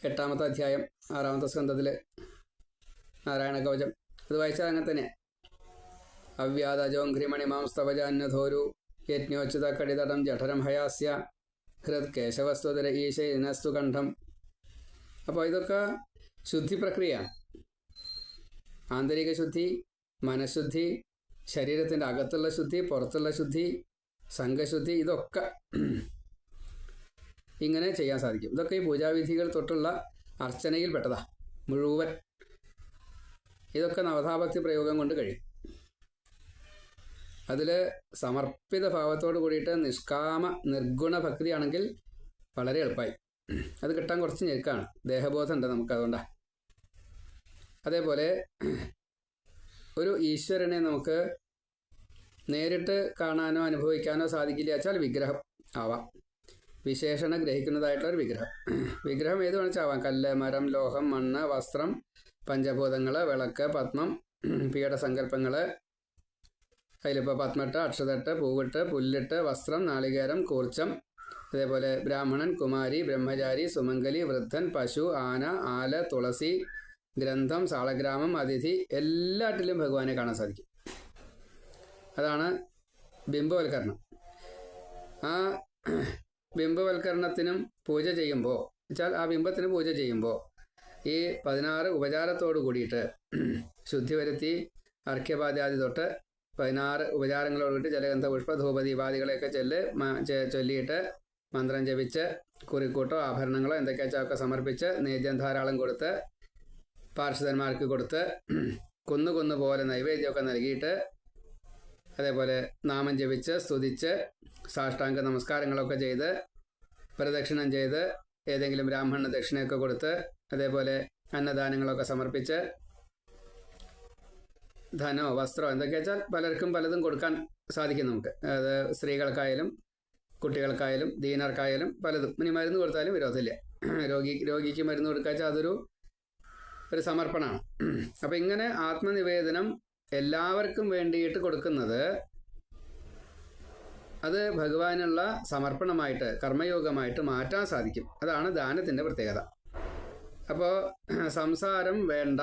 8ാമത്തെ അധ്യായം 6ാമത്തെ സ്കന്ധത്തിൽ നാരായണ കവചം അത് വായിച്ചാൽ അങ്ങനെ തന്നെ. അവ്യാദജോഘ്രിമണിമാം സ്തവജാന്യധോരു യജ്ഞോച്യുത കടിതടം ജഠരം ഹയാസ്യ ഹൃത് കേശവസ്തുതര ഈശനസ്തു കണ്ഠം. അപ്പോൾ ഇതൊക്കെ ശുദ്ധി പ്രക്രിയയാണ്. ആന്തരിക ശുദ്ധി, മനഃശുദ്ധി, ശരീരത്തിൻ്റെ അകത്തുള്ള ശുദ്ധി, പുറത്തുള്ള ശുദ്ധി, സംഘശുദ്ധി, ഇതൊക്കെ ഇങ്ങനെ ചെയ്യാൻ സാധിക്കും. ഇതൊക്കെ ഈ പൂജാവിധികൾ തൊട്ടുള്ള അർച്ചനയിൽ പെട്ടതാ മുഴുവൻ. ഇതൊക്കെ നവതാഭക്തി പ്രയോഗം കൊണ്ട് കഴിയും. അതിൽ സമർപ്പിത ഭാവത്തോട് കൂടിയിട്ട് നിഷ്കാമ നിർഗുണ ഭക്തിയാണെങ്കിൽ വളരെ എളുപ്പമായി. അത് കിട്ടാൻ കുറച്ച് ഞെരുക്കാണ്. ദേഹബോധം ഉണ്ട് നമുക്ക്, അതുകൊണ്ടാണ്. അതേപോലെ ഒരു ഈശ്വരനെ നമുക്ക് നേരിട്ട് കാണാനോ അനുഭവിക്കാനോ സാധിക്കില്ല വെച്ചാൽ വിഗ്രഹം ആവാം. വിശേഷണം ഗ്രഹിക്കുന്നതായിട്ടുള്ള ഒരു വിഗ്രഹം ഏത് വേണിച്ചാവാം. കല്ല്, മരം, ലോഹം, മണ്ണ്, വസ്ത്രം, പഞ്ചഭൂതങ്ങൾ, വിളക്ക്, പത്മം, പീഠസങ്കല്പങ്ങൾ, അതിലിപ്പോൾ പത്മട്ട്, അക്ഷതട്ട്, പൂവിട്ട്, പുല്ലിട്ട്, വസ്ത്രം, നാളികേരം, കൂർച്ചം, അതേപോലെ ബ്രാഹ്മണൻ, കുമാരി, ബ്രഹ്മചാരി, സുമംഗലി, വൃദ്ധൻ, പശു, ആന, ആല്, തുളസി, ഗ്രന്ഥം, സാളഗ്രാമം, അതിഥി, എല്ലാറ്റിലും ഭഗവാനെ കാണാൻ സാധിക്കും. അതാണ് ബിംബവൽക്കരണം. ആ ബിംബവൽക്കരണത്തിനും പൂജ ചെയ്യുമ്പോൾ വെച്ചാൽ ആ ബിംബത്തിന് പൂജ ചെയ്യുമ്പോൾ ഈ 16 ഉപചാരത്തോട് കൂടിയിട്ട് ശുദ്ധി വരുത്തി അർഘ്യപാദ്യാദി തൊട്ട് 16 ഉപചാരങ്ങളോട് കൂടി ജലഗന്ധ പുഷ്പ ധൂപദീപാദികളെയൊക്കെ ചൊല്ലിയിട്ട് മന്ത്രം ജപിച്ച് കുറിക്കൂട്ടോ ആഭരണങ്ങളോ എന്തൊക്കെയാച്ചൊക്കെ സമർപ്പിച്ച് നേദ്യം ധാരാളം കൊടുത്ത് പാർഷദന്മാർക്ക് കൊടുത്ത് കുന്നു പോലെ നൈവേദ്യമൊക്കെ നൽകിയിട്ട് അതേപോലെ നാമം ജപിച്ച് സ്തുതിച്ച് സാഷ്ടാംഗ നമസ്കാരങ്ങളൊക്കെ ചെയ്ത് പ്രദക്ഷിണം ചെയ്ത് ഏതെങ്കിലും ബ്രാഹ്മണ ദക്ഷിണയൊക്കെ കൊടുത്ത് അതേപോലെ അന്നദാനങ്ങളൊക്കെ സമർപ്പിച്ച് ധനോ വസ്ത്രമോ എന്തൊക്കെ വെച്ചാൽ പലർക്കും പലതും കൊടുക്കാൻ സാധിക്കും നമുക്ക്. അത് സ്ത്രീകൾക്കായാലും കുട്ടികൾക്കായാലും ദീനർക്കായാലും പലതും. ഇനി മരുന്ന് കൊടുത്താലും വിരോധമില്ല. രോഗിക്ക് മരുന്ന് കൊടുക്കുക വെച്ചാൽ അതൊരു സമർപ്പണമാണ്. അപ്പം ഇങ്ങനെ ആത്മനിവേദനം എല്ലാവർക്കും വേണ്ടിയിട്ട് കൊടുക്കുന്നത് അത് ഭഗവാനുള്ള സമർപ്പണമായിട്ട് കർമ്മയോഗമായിട്ട് മാറ്റാൻ സാധിക്കും. അതാണ് ദാനത്തിൻ്റെ പ്രത്യേകത. അപ്പോൾ സംസാരം വേണ്ട,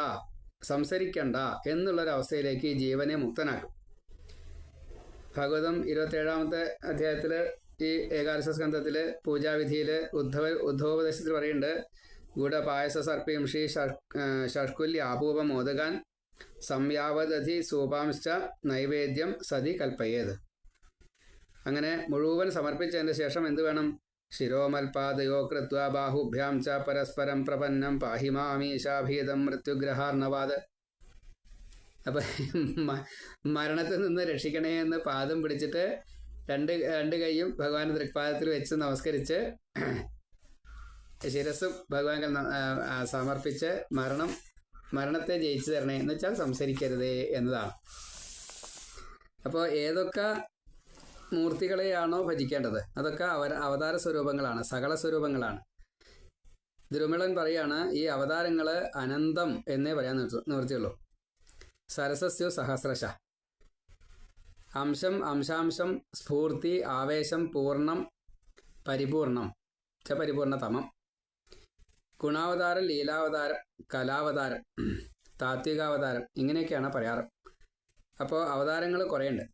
സംസരിക്കണ്ട എന്നുള്ളൊരവസ്ഥയിലേക്ക് ഈ ജീവനെ മുക്തനാക്കും. ഭാഗവതം 27-ാമത്തെ അധ്യായത്തിൽ ഈ ഏകാദശ സ്കന്ധത്തിൽ പൂജാവിധിയിൽ ഉദ്ധവോപദേശത്തിൽ പറയുന്നുണ്ട്, ഗൂഢപായസ സർപ്പിം ശ്രീ ഷഷ്കുല്യ ആപൂപ മോദകാൻ സംയാവദധി സൂപാംശ്ച നൈവേദ്യം സതി കൽപ്പയേത്. അങ്ങനെ മുഴുവൻ സമർപ്പിച്ചതിന് ശേഷം എന്ത് വേണം? ശിരോമൽപാദയോ കൃത്വ ബാഹുഭ്യാം ച പരസ്പരം പ്രപന്നം പാഹിമാമീശാഭീതം മൃത്യുഗ്രഹാർണവാത്. അപ്പം മരണത്തിൽ നിന്ന് രക്ഷിക്കണേ എന്ന് പാദം പിടിച്ചിട്ട് രണ്ട് കൈയും ഭഗവാന്റെ ദൃക്പാദത്തിൽ വെച്ച് നമസ്കരിച്ച് ശിരസ്സും ഭഗവാൻ സമർപ്പിച്ച് മരണത്തെ ജയിച്ചു തരണേ എന്ന് വെച്ചാൽ സംസരിക്കരുതേ എന്നതാണ്. അപ്പോൾ ഏതൊക്കെ മൂർത്തികളെയാണോ ഭജിക്കേണ്ടത് അതൊക്കെ അവതാര സ്വരൂപങ്ങളാണ്, സകല സ്വരൂപങ്ങളാണ്. ദ്രുമിളൻ പറയാണ്, ഈ അവതാരങ്ങൾ അനന്തം എന്നേ പറയാൻ നിവൃത്തിയുള്ളൂ. സരസസ്യു സഹസ്രശ. അംശം, അംശാംശം, സ്ഫൂർത്തി, ആവേശം, പൂർണ്ണം, പരിപൂർണം ച പരിപൂർണതമം. ഗുണാവതാരം, ലീലാവതാരം, കലാവതാരം, താത്വികാവതാരം, ഇങ്ങനെയൊക്കെയാണ് പറയാറ്. അപ്പോൾ അവതാരങ്ങൾ കുറേയുണ്ട്.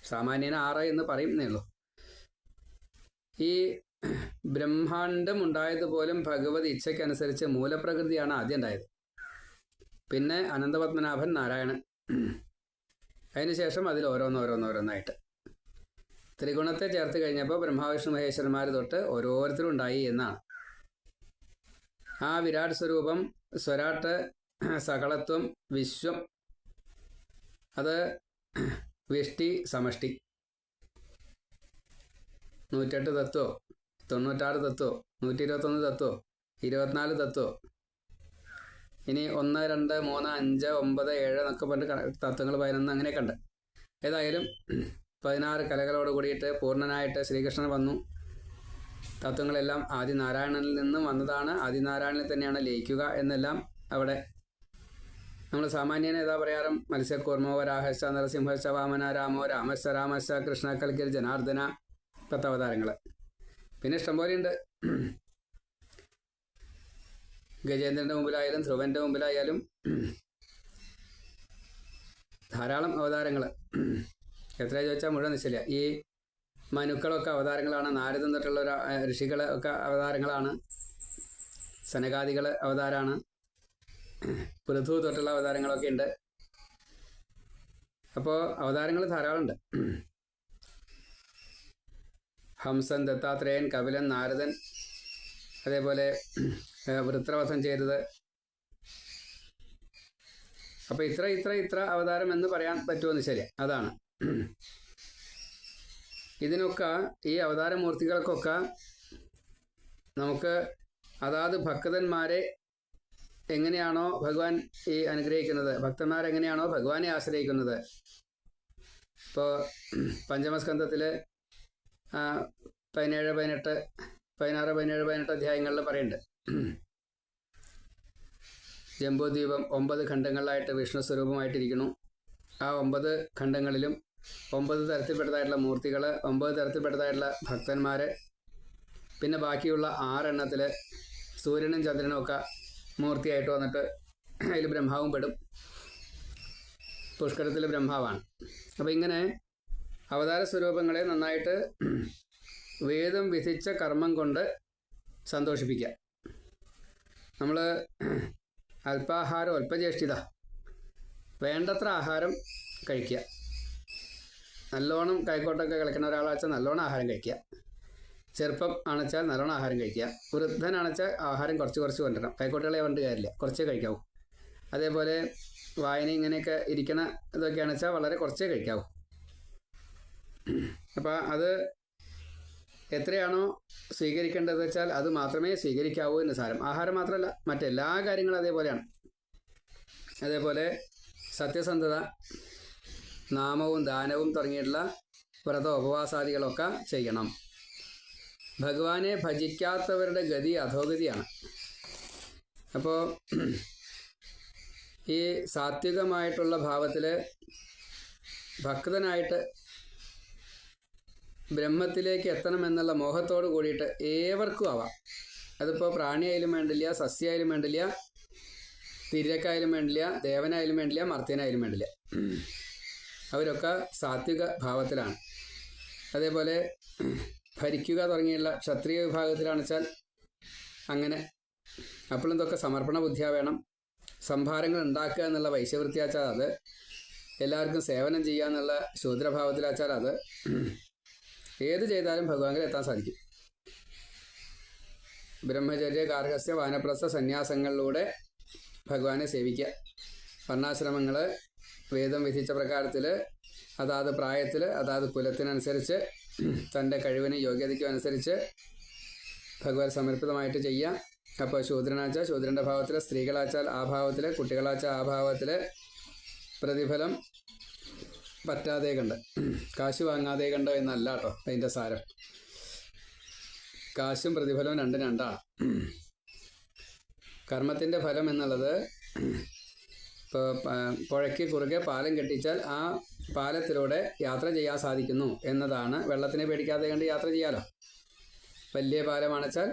സാമാന്യന 6 എന്ന് പറയുന്നേ ഉള്ളൂ. ഈ ബ്രഹ്മാണ്ടം ഉണ്ടായതുപോലും ഭഗവത് ഇച്ഛയ്ക്കനുസരിച്ച് മൂലപ്രകൃതിയാണ് ആദ്യം ഉണ്ടായത്. പിന്നെ അനന്തപത്മനാഭൻ, നാരായണൻ, അതിനുശേഷം അതിൽ ഓരോന്നോരോന്നായിട്ട് ത്രിഗുണത്തെ ചേർത്ത് കഴിഞ്ഞപ്പോൾ ബ്രഹ്മാവിഷ്ണു മഹേശ്വരന്മാർ തൊട്ട് ഓരോരുത്തരും ഉണ്ടായി എന്നാണ്. ആ വിരാട് സ്വരൂപം, സ്വരാട്ട്, സകളത്വം, വിശ്വം, അത് വ്യഷ്ടി, സമഷ്ടി, 108 തത്വോ 96 തത്വോ 121 തത്വോ 24 തത്വോ, ഇനി 1, 2, 3, 5, 9, 7 എന്നൊക്കെ പറഞ്ഞിട്ട് തത്വങ്ങൾ 11 അങ്ങനെയൊക്കെ ഉണ്ട്. ഏതായാലും 16 കലകളോട് കൂടിയിട്ട് പൂർണ്ണനായിട്ട് ശ്രീകൃഷ്ണൻ വന്നു. തത്വങ്ങളെല്ലാം ആദിനാരായണനിൽ നിന്നും വന്നതാണ്, ആദിനാരായണനിൽ തന്നെയാണ് ലയിക്കുക എന്നെല്ലാം അവിടെ നമ്മൾ സാമാന്യനെ ഏതാ പറയാറും മത്സ്യക്കൂർമ്മോ വരാഹശ്ച നരസിംഹശ്ച വാമന രാമോ രാമശ്ച രാമശ്ച കൃഷ്ണ കൽക്കിർ ജനാർദ്ദന 10 അവതാരങ്ങൾ. പിന്നെ ഇഷ്ടംപോലെയുണ്ട്. ഗജേന്ദ്രൻ്റെ മുമ്പിലായാലും ധ്രുവൻ്റെ മുമ്പിലായാലും ധാരാളം അവതാരങ്ങൾ. എത്ര ചോദിച്ചാൽ മുഴുവൻ നിശ്ചയില്ല. ഈ മനുക്കളൊക്കെ അവതാരങ്ങളാണ്. നാരദൻ തൊട്ടുള്ള ഋഷികൾ ഒക്കെ അവതാരങ്ങളാണ്. സനകാദികൾ അവതാരമാണ്. പൃഥു തൊട്ടുള്ള അവതാരങ്ങളൊക്കെ ഉണ്ട്. അപ്പോൾ അവതാരങ്ങൾ ധാരാളമുണ്ട്. ഹംസൻ, ദത്താത്രേയൻ, കപിലൻ, നാരദൻ, അതേപോലെ വൃത്രവധം ചെയ്തത്. അപ്പോൾ ഇത്ര അവതാരം എന്ന് പറയാൻ പറ്റുമെന്ന് ശരി. അതാണ് ഇതിനൊക്കെ ഈ അവതാരമൂർത്തികൾക്കൊക്കെ നമുക്ക് അതാത് ഭക്തന്മാരെ എങ്ങനെയാണോ ഭഗവാൻ ഈ അനുഗ്രഹിക്കുന്നത്, ഭക്തന്മാരെങ്ങനെയാണോ ഭഗവാനെ ആശ്രയിക്കുന്നത്. ഇപ്പോൾ പഞ്ചമസ്കന്ധത്തിൽ 16, 17 അധ്യായങ്ങളിൽ പറയുന്നുണ്ട്. ജംബൂദ്വീപം 9 ഖണ്ഡങ്ങളിലായിട്ട് വിഷ്ണു സ്വരൂപമായിട്ടിരിക്കുന്നു. ആ 9 ഖണ്ഡങ്ങളിലും 9 തരത്തിൽപ്പെട്ടതായിട്ടുള്ള മൂർത്തികൾ, 9 തരത്തിൽപ്പെട്ടതായിട്ടുള്ള ഭക്തന്മാർ, പിന്നെ ബാക്കിയുള്ള 6 എണ്ണത്തിൽ സൂര്യനും ചന്ദ്രനും ഒക്കെ മൂർത്തിയായിട്ട് വന്നിട്ട് അതിൽ ബ്രഹ്മാവും പെടും. പുഷ്കരത്തിൽ ബ്രഹ്മാവാണ്. അപ്പോൾ ഇങ്ങനെ അവതാര സ്വരൂപങ്ങളെ നന്നായിട്ട് വേദം വിധിച്ച കർമ്മം കൊണ്ട് സന്തോഷിപ്പിക്കുക. നമ്മൾ അല്പാഹാരം അല്പജ്യേഷ്ഠിത, വേണ്ടത്ര ആഹാരം കഴിക്കുക. നല്ലോണം കൈക്കോട്ടൊക്കെ കളിക്കുന്ന ഒരാളാച്ചാൽ നല്ലോണം ആഹാരം കഴിക്കുക. ചെറുപ്പം ആണെച്ചാൽ നല്ലോണം ആഹാരം കഴിക്കുക. വൃദ്ധനാണെച്ചാൽ ആഹാരം കുറച്ച് കൊണ്ടുവരണം. കൈക്കോട്ടുകളെ കൊണ്ട് കാര്യമില്ല, കുറച്ചേ കഴിക്കാവൂ. അതേപോലെ വായന ഇങ്ങനെയൊക്കെ ഇരിക്കുന്ന ഇതൊക്കെയാണെന്ന് വെച്ചാൽ വളരെ കുറച്ചേ കഴിക്കാവൂ. അപ്പോൾ അത് എത്രയാണോ സ്വീകരിക്കേണ്ടത് വെച്ചാൽ അത് മാത്രമേ സ്വീകരിക്കാവൂ എന്ന് സാരം. ആഹാരം മാത്രമല്ല, മറ്റെല്ലാ കാര്യങ്ങളും അതേപോലെയാണ്. അതേപോലെ സത്യസന്ധത, നാമവും ദാനവും തുടങ്ങിയിട്ടുള്ള വ്രത ഉപവാസാദികളൊക്കെ ചെയ്യണം. ഭഗവാനെ ഭജിക്കാത്തവരുടെ ഗതി അധോഗതിയാണ്. അപ്പോൾ ഈ സാത്വികമായിട്ടുള്ള ഭാവത്തിൽ ഭക്തനായിട്ട് ബ്രഹ്മത്തിലേക്ക് എത്തണമെന്നുള്ള മോഹത്തോട് കൂടിയിട്ട് ഏവർക്കും ആവാം. അതിപ്പോൾ പ്രാണിയായാലും വേണ്ടില്ല, സസ്യമായാലും വേണ്ടില്ല, തിര്യക്കായാലും വേണ്ടില്ല, ദേവനായാലും വേണ്ടില്ല, മർത്യനായാലും വേണ്ടില്ല. അവരൊക്കെ സാത്വിക ഭാവത്തിലാണ്. അതേപോലെ ഭരിക്കുക തുടങ്ങിയുള്ള ക്ഷത്രിയ വിഭാഗത്തിലാണെന്ന് വെച്ചാൽ അങ്ങനെ. അപ്പോഴും ഇതൊക്കെ സമർപ്പണ ബുദ്ധിയ വേണം. സംഭാരങ്ങൾ ഉണ്ടാക്കുക എന്നുള്ള വൈശ്യവൃത്തിയാച്ചാൽ അത്, എല്ലാവർക്കും സേവനം ചെയ്യുക എന്നുള്ള ശൂദ്രഭാവത്തിലാച്ചാൽ അത്, ഏത് ചെയ്താലും ഭഗവാനിൽ എത്താൻ സാധിക്കും. ബ്രഹ്മചര്യ, ഗാർഹസ്ഥ്യ, വാനപ്രസ്ഥ സന്യാസങ്ങളിലൂടെ ഭഗവാനെ സേവിക്കുക. വർണ്ണാശ്രമങ്ങൾ വേദം വിധിച്ച പ്രകാരത്തിൽ അതാത് പ്രായത്തിൽ അതാത് കുലത്തിനനുസരിച്ച് തൻ്റെ കഴിവിനും യോഗ്യതയ്ക്കും അനുസരിച്ച് ഭഗവാൻ സമർപ്പിതമായിട്ട് ചെയ്യാം. അപ്പോൾ ശൂദ്രനാച്ചാൽ ശൂദ്രൻ്റെ ഭാവത്തിൽ, സ്ത്രീകളാച്ചാൽ ആ ഭാവത്തിൽ, കുട്ടികളാച്ചാൽ ആ ഭാവത്തിൽ പ്രതിഫലം പറ്റാതെ കണ്ട്, കാശ് വാങ്ങാതെ കണ്ടോ എന്നല്ല കേട്ടോ അതിൻ്റെ സാരം. കാശും പ്രതിഫലവും രണ്ടും രണ്ടാണ്. കർമ്മത്തിൻ്റെ ഫലം എന്നുള്ളത് ഇപ്പോൾ പുഴയ്ക്ക് കുറുകെ പാലം കെട്ടിച്ചാൽ ആ പാലത്തിലൂടെ യാത്ര ചെയ്യാൻ സാധിക്കുന്നു എന്നതാണ്. വെള്ളത്തിനെ പേടിക്കാതെ കണ്ട് യാത്ര ചെയ്യാലോ. വലിയ പാലമാണെച്ചാൽ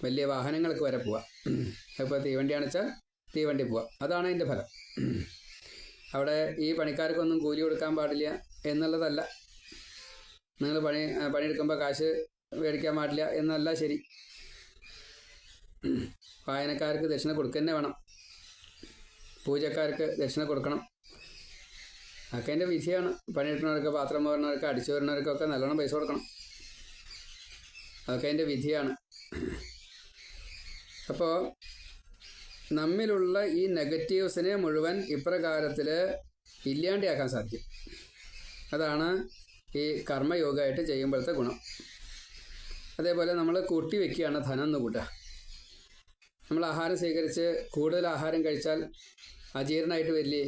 വലിയ വാഹനങ്ങൾക്ക് വരെ പോവാം. ഇപ്പോൾ തീവണ്ടിയാണെച്ചാൽ തീവണ്ടി പോവാം. അതാണ് അതിൻ്റെ ഫലം. അവിടെ ഈ പണിക്കാർക്കൊന്നും കൂലി കൊടുക്കാൻ പാടില്ല എന്നുള്ളതല്ല. നിങ്ങൾ പണിയെടുക്കുമ്പോൾ കാശ് മേടിക്കാൻ പാടില്ല എന്നല്ല ശരി. വായനക്കാർക്ക് ദക്ഷിണ കൊടുക്കുക തന്നെ വേണം. പൂജക്കാർക്ക് ദക്ഷിണ കൊടുക്കണം. അതൊക്കെ എൻ്റെ വിധിയാണ്. പണിയെടുക്കുന്നവർക്ക്, പാത്രം പോരുന്നവർക്ക്, അടിച്ചു വരുന്നവർക്കൊക്കെ നല്ലോണം പൈസ കൊടുക്കണം. അതൊക്കെ എൻ്റെ വിധിയാണ്. അപ്പോൾ നമ്മിലുള്ള ഈ നെഗറ്റീവ്സിനെ മുഴുവൻ ഇപ്രകാരത്തിൽ ഇല്ലാണ്ടിയാക്കാൻ സാധിക്കും. അതാണ് ഈ കർമ്മയോഗമായിട്ട് ചെയ്യുമ്പോഴത്തെ ഗുണം. അതേപോലെ നമ്മൾ കൂട്ടി വയ്ക്കുകയാണ് ധനം എന്ന് കൂട്ടുക. നമ്മൾ ആഹാരം സ്വീകരിച്ച് കൂടുതൽ ആഹാരം കഴിച്ചാൽ അജീർണമായിട്ട് വരില്ലേ?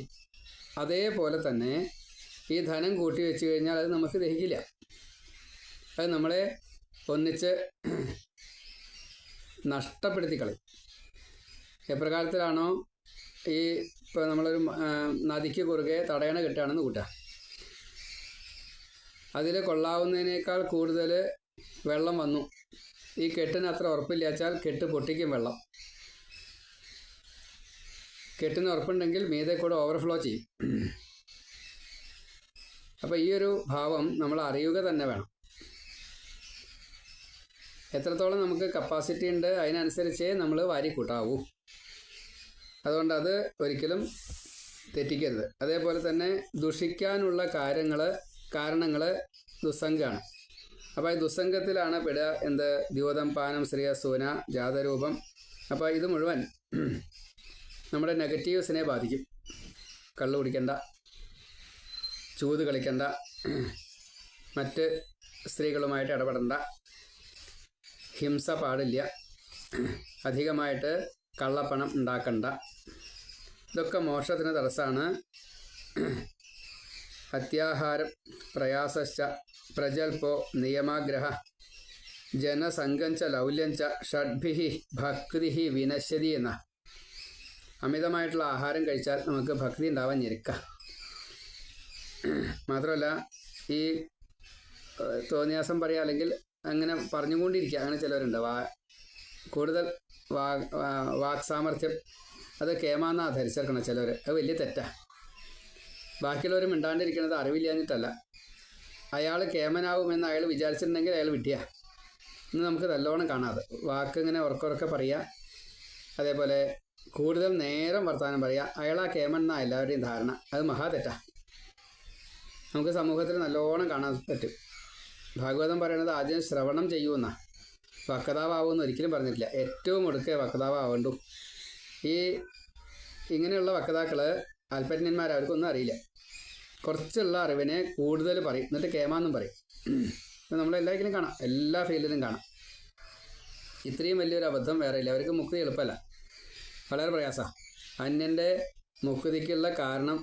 അതേപോലെ തന്നെ ഈ ധനം കൂട്ടി വെച്ച് കഴിഞ്ഞാൽ അത് നമുക്ക് ദഹിക്കില്ല. അത് നമ്മളെ ഒന്നിച്ച് നഷ്ടപ്പെടുത്തി കളയും. എപ്രകാരത്തിലാണോ ഈ ഇപ്പോൾ നമ്മളൊരു നദിക്ക് കുറുകെ തടയണ കെട്ടുകയാണെന്ന് കൂട്ടുക. അതിൽ കൊള്ളാവുന്നതിനേക്കാൾ കൂടുതൽ വെള്ളം വന്നു. ഈ കെട്ടിന് അത്ര ഉറപ്പില്ലാച്ചാൽ കെട്ട് പൊട്ടിക്കും വെള്ളം. കെട്ടിന് ഉറപ്പുണ്ടെങ്കിൽ മീതെ കൂടെ ഓവർഫ്ലോ ചെയ്യും. അപ്പോൾ ഈ ഒരു ഭാവം നമ്മൾ അറിയുക തന്നെ വേണം. എത്രത്തോളം നമുക്ക് കപ്പാസിറ്റി ഉണ്ട് അതിനനുസരിച്ചേ നമ്മൾ വാരി കൂട്ടാവൂ. അതുകൊണ്ട് അത് ഒരിക്കലും തെറ്റിക്കരുത്. അതേപോലെ തന്നെ ദുഷിക്കാനുള്ള കാരണങ്ങൾ ദുസ്സംഗമാണ്. അപ്പോൾ ഈ ദുസ്സംഗത്തിലാണ് പെടുക എന്ത്? ദ്യൂതം, പാനം, ശ്രീയ, സൂന, ജാതരൂപം. അപ്പോൾ ഇത് മുഴുവൻ നമ്മുടെ നെഗറ്റീവ്സിനെ ബാധിക്കും. കള്ളു കുടിക്കണ്ട, ചൂത് കളിക്കണ്ട, മറ്റ് സ്ത്രീകളുമായിട്ട് ഇടപെടണ്ട, ഹിംസ പാടില്ല, അധികമായിട്ട് കള്ളപ്പണം ഉണ്ടാക്കണ്ട. ഇതൊക്കെ മോക്ഷത്തിന് തടസ്സമാണ്. അത്യാഹാരം പ്രയാസശ്ച പ്രജൽപോ നിയമാഗ്രഹ ജനസംഘഞ്ച ലൗല്യഞ്ച ഷഡ്ഭിഹി ഭക്തി വിനശ്യതി എന്ന. അമിതമായിട്ടുള്ള ആഹാരം കഴിച്ചാൽ നമുക്ക് ഭക്തി ഉണ്ടാവാൻ ഞെരുക്ക. മാത്രമല്ല ഈ തോന്നിയാസം പറയുക, അല്ലെങ്കിൽ അങ്ങനെ പറഞ്ഞുകൊണ്ടിരിക്കുക, അങ്ങനെ ചിലവരുണ്ട്. കൂടുതൽ വാക് സാമർഥ്യം അത് കേമാന്നാ ധരിച്ചേർക്കണം ചിലവർ. അത് വലിയ തെറ്റാണ്. ബാക്കിയുള്ളവർ മിണ്ടാണ്ടിരിക്കുന്നത് അറിവില്ലാഞ്ഞിട്ടല്ല. അയാൾ കേമനാവുമെന്ന് അയാൾ വിചാരിച്ചിട്ടുണ്ടെങ്കിൽ അയാൾ വിട്ടിയാ. ഇന്ന് നമുക്ക് നല്ലോണം കാണാതെ വാക്ക് ഇങ്ങനെ ഉറക്കുറക്കെ പറയുക. അതേപോലെ കൂടുതൽ നേരം വർത്തമാനം പറയുക. അയാൾ ആ കേമൻ എന്നാണ് എല്ലാവരുടെയും ധാരണ. അത് മഹാ തെറ്റാണ്. നമുക്ക് സമൂഹത്തിൽ നല്ലോണം കാണാൻ പറ്റും. ഭാഗവതം പറയണത് ആദ്യം ശ്രവണം ചെയ്യുമെന്നാണ്. വക്താവാവുമെന്ന് ഒരിക്കലും പറഞ്ഞിട്ടില്ല. ഏറ്റവും ഒടുക്കെ വക്താവാവേണ്ടു. ഇങ്ങനെയുള്ള വക്താക്കൾ അല്പജ്ഞന്മാർ, അവർക്കൊന്നും അറിയില്ല. കുറച്ചുള്ള അറിവിനെ കൂടുതൽ പറയും, എന്നിട്ട് കേമാന്നും പറയും. ഇപ്പം നമ്മളെല്ലാവരിലും കാണാം, എല്ലാ ഫീൽഡിലും കാണാം. ഇത്രയും വലിയൊരു അബദ്ധം വേറെ ഇല്ല. അവർക്ക് മുക്തി എളുപ്പമല്ല, വളരെ പ്രയാസമാണ്. അന്യൻ്റെ മുക്തിക്കുള്ള കാരണം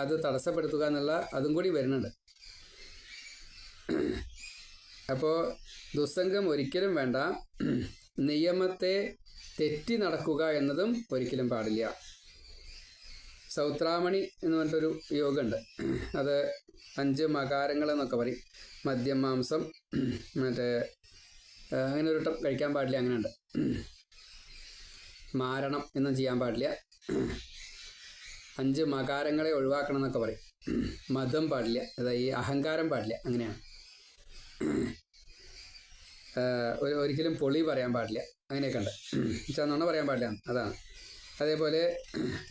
അത് തടസ്സപ്പെടുത്തുക എന്നുള്ള അതും കൂടി വരുന്നുണ്ട്. അപ്പോൾ ദുസ്സംഗം ഒരിക്കലും വേണ്ട. നിയമത്തെ തെറ്റി നടക്കുക എന്നതും ഒരിക്കലും പാടില്ല. സൗത്രാമണി എന്ന് പറഞ്ഞിട്ടൊരു യോഗമുണ്ട്. അത് 5 മകാരങ്ങൾ എന്നൊക്കെ പറയും. മദ്യം, മാംസം, മറ്റേ അങ്ങനെ ഒരു വട്ടം കഴിക്കാൻ പാടില്ല, അങ്ങനെയുണ്ട്. മാരണം എന്നും ചെയ്യാൻ പാടില്ല. 5 മകാരങ്ങളെ ഒഴിവാക്കണം എന്നൊക്കെ പറയും. മതം പാടില്ല, അതായത് ഈ അഹങ്കാരം പാടില്ല, അങ്ങനെയാണ്. ഒരിക്കലും പൊളി പറയാൻ പാടില്ല, അങ്ങനെയൊക്കെ ഉണ്ട്. നുണ പറയാൻ പാടില്ല, അതാണ്. അതേപോലെ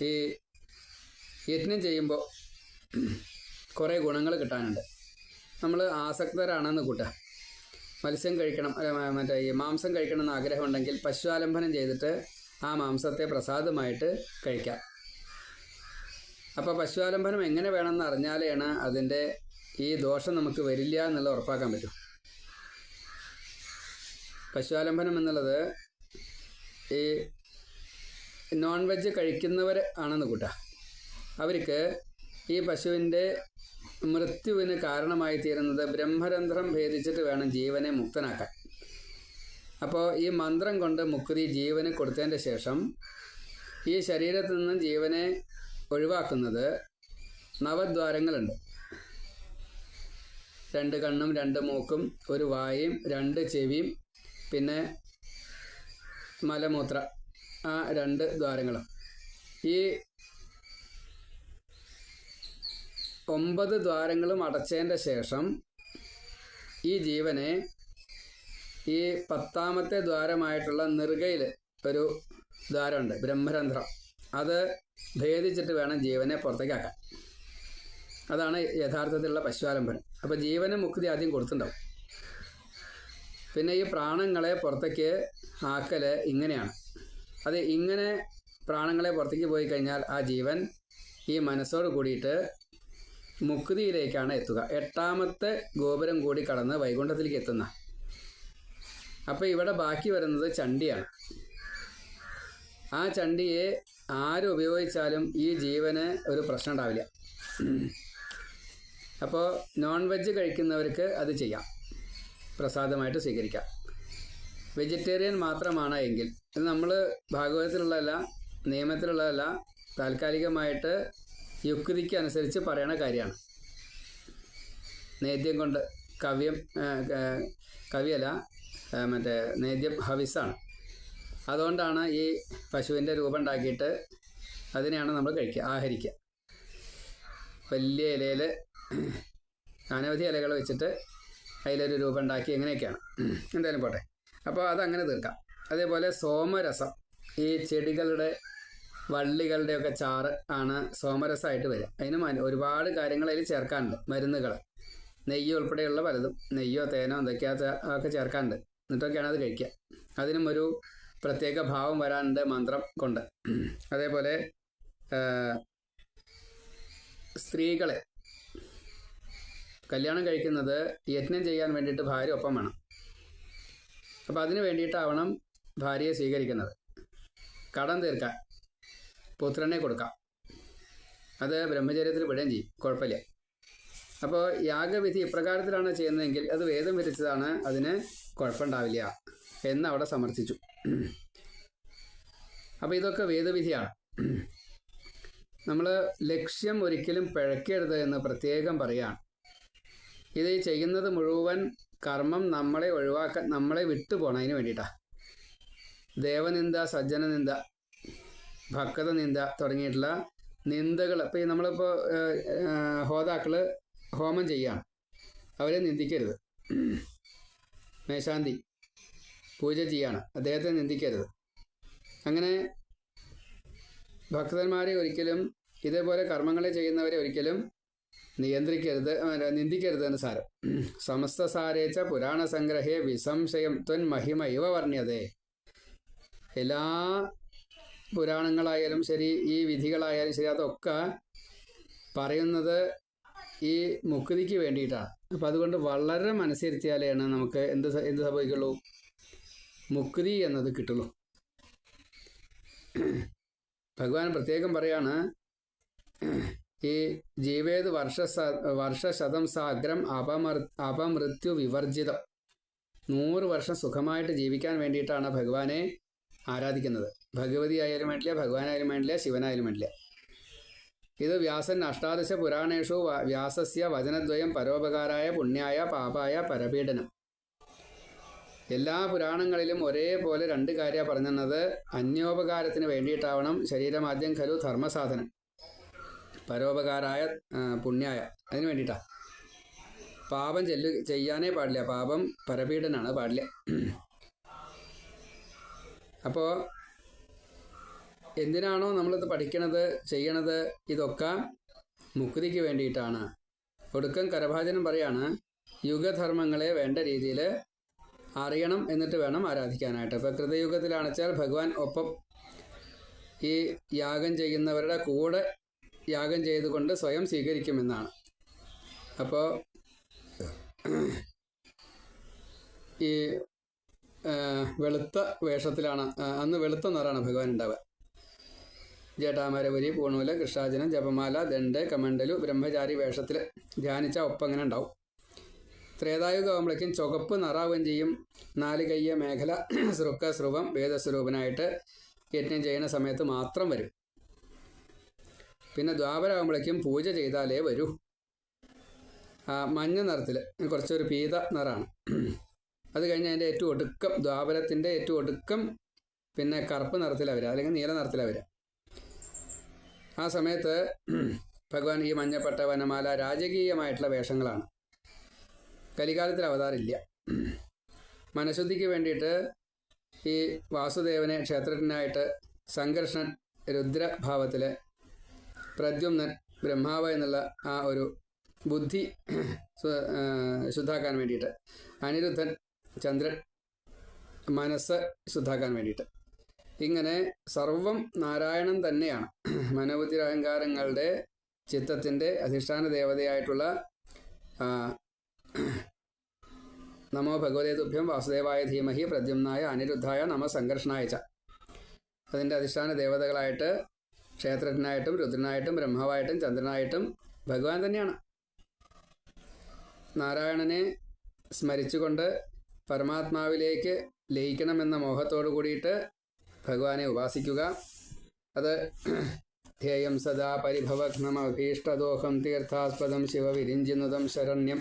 ഈ യജ്ഞം ചെയ്യുമ്പോൾ കുറേ ഗുണങ്ങൾ കിട്ടാനുണ്ട്. നമ്മൾ ആസക്തരാണെന്ന് കൂട്ടുക. മത്സ്യം കഴിക്കണം, മറ്റേ ഈ മാംസം കഴിക്കണം എന്ന് ആഗ്രഹമുണ്ടെങ്കിൽ പശുവാലംബനം ചെയ്തിട്ട് ആ മാംസത്തെ പ്രസാദമായിട്ട് കഴിക്കാം. അപ്പോൾ പശുവാലംബനം എങ്ങനെ വേണമെന്ന് അറിഞ്ഞാലാണ് അതിൻ്റെ ഈ ദോഷം നമുക്ക് വരില്ല എന്നുള്ള ഉറപ്പാക്കാൻ പറ്റും. പശുവാലംബനം എന്നുള്ളത് ഈ നോൺ വെജ് കഴിക്കുന്നവർ ആണെന്ന് കൂട്ടുക. അവർക്ക് ഈ പശുവിൻ്റെ മൃത്യുവിന് കാരണമായി തീരുന്നത് ബ്രഹ്മരന്ധ്രം ഭേദിച്ചിട്ട് വേണം ജീവനെ മുക്തനാക്കാൻ. അപ്പോൾ ഈ മന്ത്രം കൊണ്ട് മുക്തി ജീവന് കൊടുത്തതിൻ്റെ ശേഷം ഈ ശരീരത്തിൽ നിന്നും ജീവനെ ഒഴിവാക്കുന്നത് 9 ദ്വാരങ്ങളുണ്ട്. 2 കണ്ണും 2 മൂക്കും 1 വായും 2 ചെവിയും പിന്നെ മലമൂത്ര, ആ 2 ദ്വാരങ്ങളും. ഈ 9 ദ്വാരങ്ങളും അടച്ചതിൻ്റെ ശേഷം ഈ ജീവനെ ഈ 10ാമത്തെ ദ്വാരമായിട്ടുള്ള നെറുകയിൽ ഒരു ദ്വാരമുണ്ട്, ബ്രഹ്മരന്ധ്രം. അത് ഭേദിച്ചിട്ട് വേണം ജീവനെ പുറത്തേക്കാക്കാൻ. അതാണ് യഥാർത്ഥത്തിലുള്ള പശുവാലംബനം. അപ്പോൾ ജീവന് മുക്തി ആദ്യം കൊടുത്തിട്ടുണ്ടാവും. പിന്നെ ഈ പ്രാണങ്ങളെ പുറത്തേക്ക് ആക്കൽ ഇങ്ങനെയാണ്. അത് ഇങ്ങനെ പ്രാണങ്ങളെ പുറത്തേക്ക് പോയി കഴിഞ്ഞാൽ ആ ജീവൻ ഈ മനസ്സോട് കൂടിയിട്ട് മുക്തിയിലേക്കാണ് എത്തുക. 8ാമത്തെ ഗോപുരം കൂടി കടന്ന് വൈകുണ്ഠത്തിലേക്ക് എത്തുന്ന. അപ്പോൾ ഇവിടെ ബാക്കി വരുന്നത് ചണ്ടിയാണ്. ആ ചണ്ടിയെ ആരും ഉപയോഗിച്ചാലും ഈ ജീവന് ഒരു പ്രശ്നം ഉണ്ടാവില്ല. അപ്പോൾ നോൺ വെജ് കഴിക്കുന്നവർക്ക് അത് ചെയ്യാം, പ്രസാദമായിട്ട് സ്വീകരിക്കാം. വെജിറ്റേറിയൻ മാത്രമാണ് എങ്കിൽ, ഇത് നമ്മൾ ഭാഗവതത്തിലുള്ളതല്ല, നിയമത്തിലുള്ളതല്ല, താൽക്കാലികമായിട്ട് യുക്തിക്ക് അനുസരിച്ച് പറയണ കാര്യമാണ്. നേദ്യം കൊണ്ട് കവിയല്ല, മറ്റേ നേദ്യം ഹവിസാണ്. അതുകൊണ്ടാണ് ഈ പശുവിൻ്റെ രൂപം ഉണ്ടാക്കിയിട്ട് അതിനെയാണ് നമ്മൾ ആഹരിക്കുക. വലിയ ഇലയിൽ അനവധി ഇലകൾ വെച്ചിട്ട് അതിലൊരു രൂപം ഉണ്ടാക്കി, എങ്ങനെയൊക്കെയാണ്. എന്തായാലും പോട്ടെ. അപ്പോൾ അതങ്ങനെ തീർക്കാം. അതേപോലെ സോമരസം, ഈ ചെടികളുടെ വള്ളികളുടെയൊക്കെ ചാറ് ആണ് സോമരസമായിട്ട് വരിക. അതിന് ഒരുപാട് കാര്യങ്ങൾ അതിൽ ചേർക്കാനുണ്ട്, മരുന്നുകൾ, നെയ്യ് ഉൾപ്പെടെയുള്ള പലതും, നെയ്യോ തേനോ എന്തൊക്കെ ചേർക്കാനുണ്ട്. എന്നിട്ടൊക്കെയാണ് അത് കഴിക്കുക. അതിനും ഒരു പ്രത്യേക ഭാവം വരാനുണ്ട് മന്ത്രം കൊണ്ട്. അതേപോലെ സ്ത്രീകളെ കല്യാണം കഴിക്കുന്നത് യജ്ഞം ചെയ്യാൻ വേണ്ടിയിട്ട് ഭാര്യ ഒപ്പം വേണം. അപ്പോൾ അതിന് വേണ്ടിയിട്ടാവണം ഭാര്യയെ സ്വീകരിക്കുന്നത്. കടം തീർക്കാൻ പുത്രനെ കൊടുക്കാം. അത് ബ്രഹ്മചര്യത്തിൽ വിടുകയും ചെയ്യും, കുഴപ്പമില്ല. അപ്പോൾ യാഗവിധി ഇപ്രകാരത്തിലാണ് ചെയ്യുന്നതെങ്കിൽ അത് വേദം വിധിച്ചതാണ്, അതിന് കുഴപ്പമുണ്ടാവില്ല എന്ന് അവിടെ സമർത്ഥിച്ചു. അപ്പോൾ ഇതൊക്കെ വേദവിധിയാണ്. നമ്മൾ ലക്ഷ്യം ഒരിക്കലും പിഴക്കരുത് എന്ന് പ്രത്യേകം പറയുകയാണ്. ഇത് ചെയ്യുന്നത് മുഴുവൻ കർമ്മം നമ്മളെ ഒഴിവാക്കാൻ, നമ്മളെ വിട്ടുപോകണം, അതിന് വേണ്ടിയിട്ടാണ്. ദേവനിന്ദ, സജ്ജനനിന്ദ, ഭക്ത നിന്ദ തുടങ്ങിയിട്ടുള്ള നിന്ദകൾ. ഇപ്പോൾ ഈ നമ്മളിപ്പോൾ ഹോതാക്കൾ ഹോമം ചെയ്യുകയാണ്, അവരെ നിന്ദിക്കരുത്. മേശാന്തി പൂജ ചെയ്യാണ്, അദ്ദേഹത്തെ നിന്ദിക്കരുത്. അങ്ങനെ ഭക്തന്മാരെ ഒരിക്കലും, ഇതേപോലെ കർമ്മങ്ങളെ ചെയ്യുന്നവരെ ഒരിക്കലും നിന്ദിക്കരുത് എന്ന് സാരം. സമസ്ത സാരേച്ച പുരാണ സംഗ്രഹേ വിസംശയം ത്വൻ മഹിമ ഇവ വർണ്ണ്യതേ. എല്ലാ പുരാണങ്ങളായാലും ശരി, ഈ വിധികളായാലും ശരി, അതൊക്കെ പറയുന്നത് ഈ മുക്തിക്ക് വേണ്ടിയിട്ടാണ്. അപ്പം അതുകൊണ്ട് വളരെ മനസ്സിരുത്തിയാലാണ് നമുക്ക് എന്ത് സംഭവിക്കുള്ളൂ? മുക്തി എന്നത് കിട്ടുള്ളൂ. ഭഗവാൻ പ്രത്യേകം പറയാണ്, ഈ ജീവേത് വർഷശതം സാഗ്രം അപമൃത്യു വിവർജിതം. 100 വർഷം സുഖമായിട്ട് ജീവിക്കാൻ വേണ്ടിയിട്ടാണ് ഭഗവാനെ ആരാധിക്കുന്നത്. ഭഗവതി ആയാലും വേണ്ടില്ല, ഭഗവാനായാലും വേണ്ടില്ല, ശിവനായാലും വേണ്ടില്ല. ഇത് വ്യാസൻ അഷ്ടാദശ പുരാണേഷു വ്യാസസ്യ വചനദ്വയം പരോപകാരായ പുണ്യായ പാപായ പരപീഡനം. എല്ലാ പുരാണങ്ങളിലും ഒരേപോലെ 2 കാര്യമാണ് പറഞ്ഞത്. അന്യോപകാരത്തിന് വേണ്ടിയിട്ടാവണം ശരീരമാദ്യം ഖലു ധർമ്മസാധനം, പരോപകാരായ പുണ്യായ, അതിന് വേണ്ടിയിട്ടാണ്. പാപം ചെയ്യാനേ പാടില്ല, പാപം പരപീഡനാണ്, പാടില്ല. അപ്പോൾ എന്തിനാണോ നമ്മളിത് പഠിക്കണത്, ചെയ്യണത്, ഇതൊക്കെ മുക്തിക്ക് വേണ്ടിയിട്ടാണ്. ഒടുക്കം കരഭാജനം പറയാണ്, യുഗധർമ്മങ്ങളെ വേണ്ട രീതിയിൽ അറിയണം, എന്നിട്ട് വേണം ആരാധിക്കാനായിട്ട്. ഇപ്പോൾ കൃതയുഗത്തിലാണെച്ചാൽ ഭഗവാൻ ഒപ്പം ഈ യാഗം ചെയ്യുന്നവരുടെ കൂടെ യാഗം ചെയ്തുകൊണ്ട് സ്വയം സ്വീകരിക്കുമെന്നാണ്. അപ്പോൾ ഈ വെളുത്ത വേഷത്തിലാണ്, അന്ന് വെളുത്ത നിറാണ് ഭഗവാൻ ഉണ്ടാവുക. ജടാമരപുരി, പൂണൂല്, കൃഷ്ണാർജുനൻ, ജപമാല, ദണ്ഡ്, കമണ്ടലു, ബ്രഹ്മചാരി വേഷത്തിൽ ധ്യാനിച്ച ഒപ്പം അങ്ങനെ ഉണ്ടാവും. ത്രേതായുഗം ആകുമ്പോഴേക്കും ചുവപ്പ് നിറാവുകയും ചെയ്യും. 4 കയ്യ മേഖല, സൃക്ക സ്രുവം, വേദസ്വരൂപനായിട്ട് യജ്ഞം ചെയ്യുന്ന സമയത്ത് മാത്രം വരും. പിന്നെ ദ്വാപരാകുമ്പോഴേക്കും പൂജ ചെയ്താലേ വരൂ. മഞ്ഞ നിറത്തിൽ, കുറച്ചൊരു പീത നിറാണ്. അത് കഴിഞ്ഞ് അതിൻ്റെ ഏറ്റവും ഒടുക്കം, ദ്വാപരത്തിൻ്റെ ഏറ്റവും ഒടുക്കം പിന്നെ കറുപ്പ് നിറത്തിലാണ് വരിക, അല്ലെങ്കിൽ നീല നിറത്തിലാണ് വരിക. ആ സമയത്ത് ഭഗവാൻ ഈ മഞ്ഞപ്പട്ട, വനമാല, രാജകീയമായിട്ടുള്ള വേഷങ്ങളാണ്. കലികാലത്തിൽ അവതാരില്ല. മനഃശുദ്ധിക്ക് വേണ്ടിയിട്ട് ഈ വാസുദേവനെ ക്ഷേത്രജ്ഞനായിട്ട് സംഘർഷണൻ രുദ്രഭാവത്തിൽ, പ്രദ്യുമ്നൻ ബ്രഹ്മാവ് എന്നുള്ള ആ ഒരു ബുദ്ധി ശുദ്ധാക്കാൻ വേണ്ടിയിട്ട്, അനിരുദ്ധൻ ചന്ദ്രൻ മനസ്സ് ശുദ്ധാക്കാൻ വേണ്ടിയിട്ട്, ഇങ്ങനെ സർവം നാരായണൻ തന്നെയാണ്. മനോബുദ്ധി അഹങ്കാരങ്ങളുടെ ചിത്തത്തിൻ്റെ അധിഷ്ഠാന ദേവതയായിട്ടുള്ള നമോ ഭഗവതേ തുഭ്യം വാസുദേവായ ധീമഹി പ്രദ്യുമ്നായ അനിരുദ്ധായ നമ സംഘർഷണായ ച. അതിൻ്റെ അധിഷ്ഠാന ദേവതകളായിട്ട് ക്ഷേത്രജ്ഞനായിട്ടും രുദ്രനായിട്ടും ബ്രഹ്മാവായിട്ടും ചന്ദ്രനായിട്ടും ഭഗവാൻ തന്നെയാണ്. നാരായണനെ സ്മരിച്ചുകൊണ്ട് പരമാത്മാവിലേക്ക് ലയിക്കണമെന്ന മോഹത്തോടു കൂടിയിട്ട് ഭഗവാനെ ഉപാസിക്കുക. അത് ധ്യേയം സദാ പരിഭവഘ്നമഭീഷ്ടദോഹം തീർത്ഥാസ്പദം ശിവവിരിഞ്ചിനുതം ശരണ്യം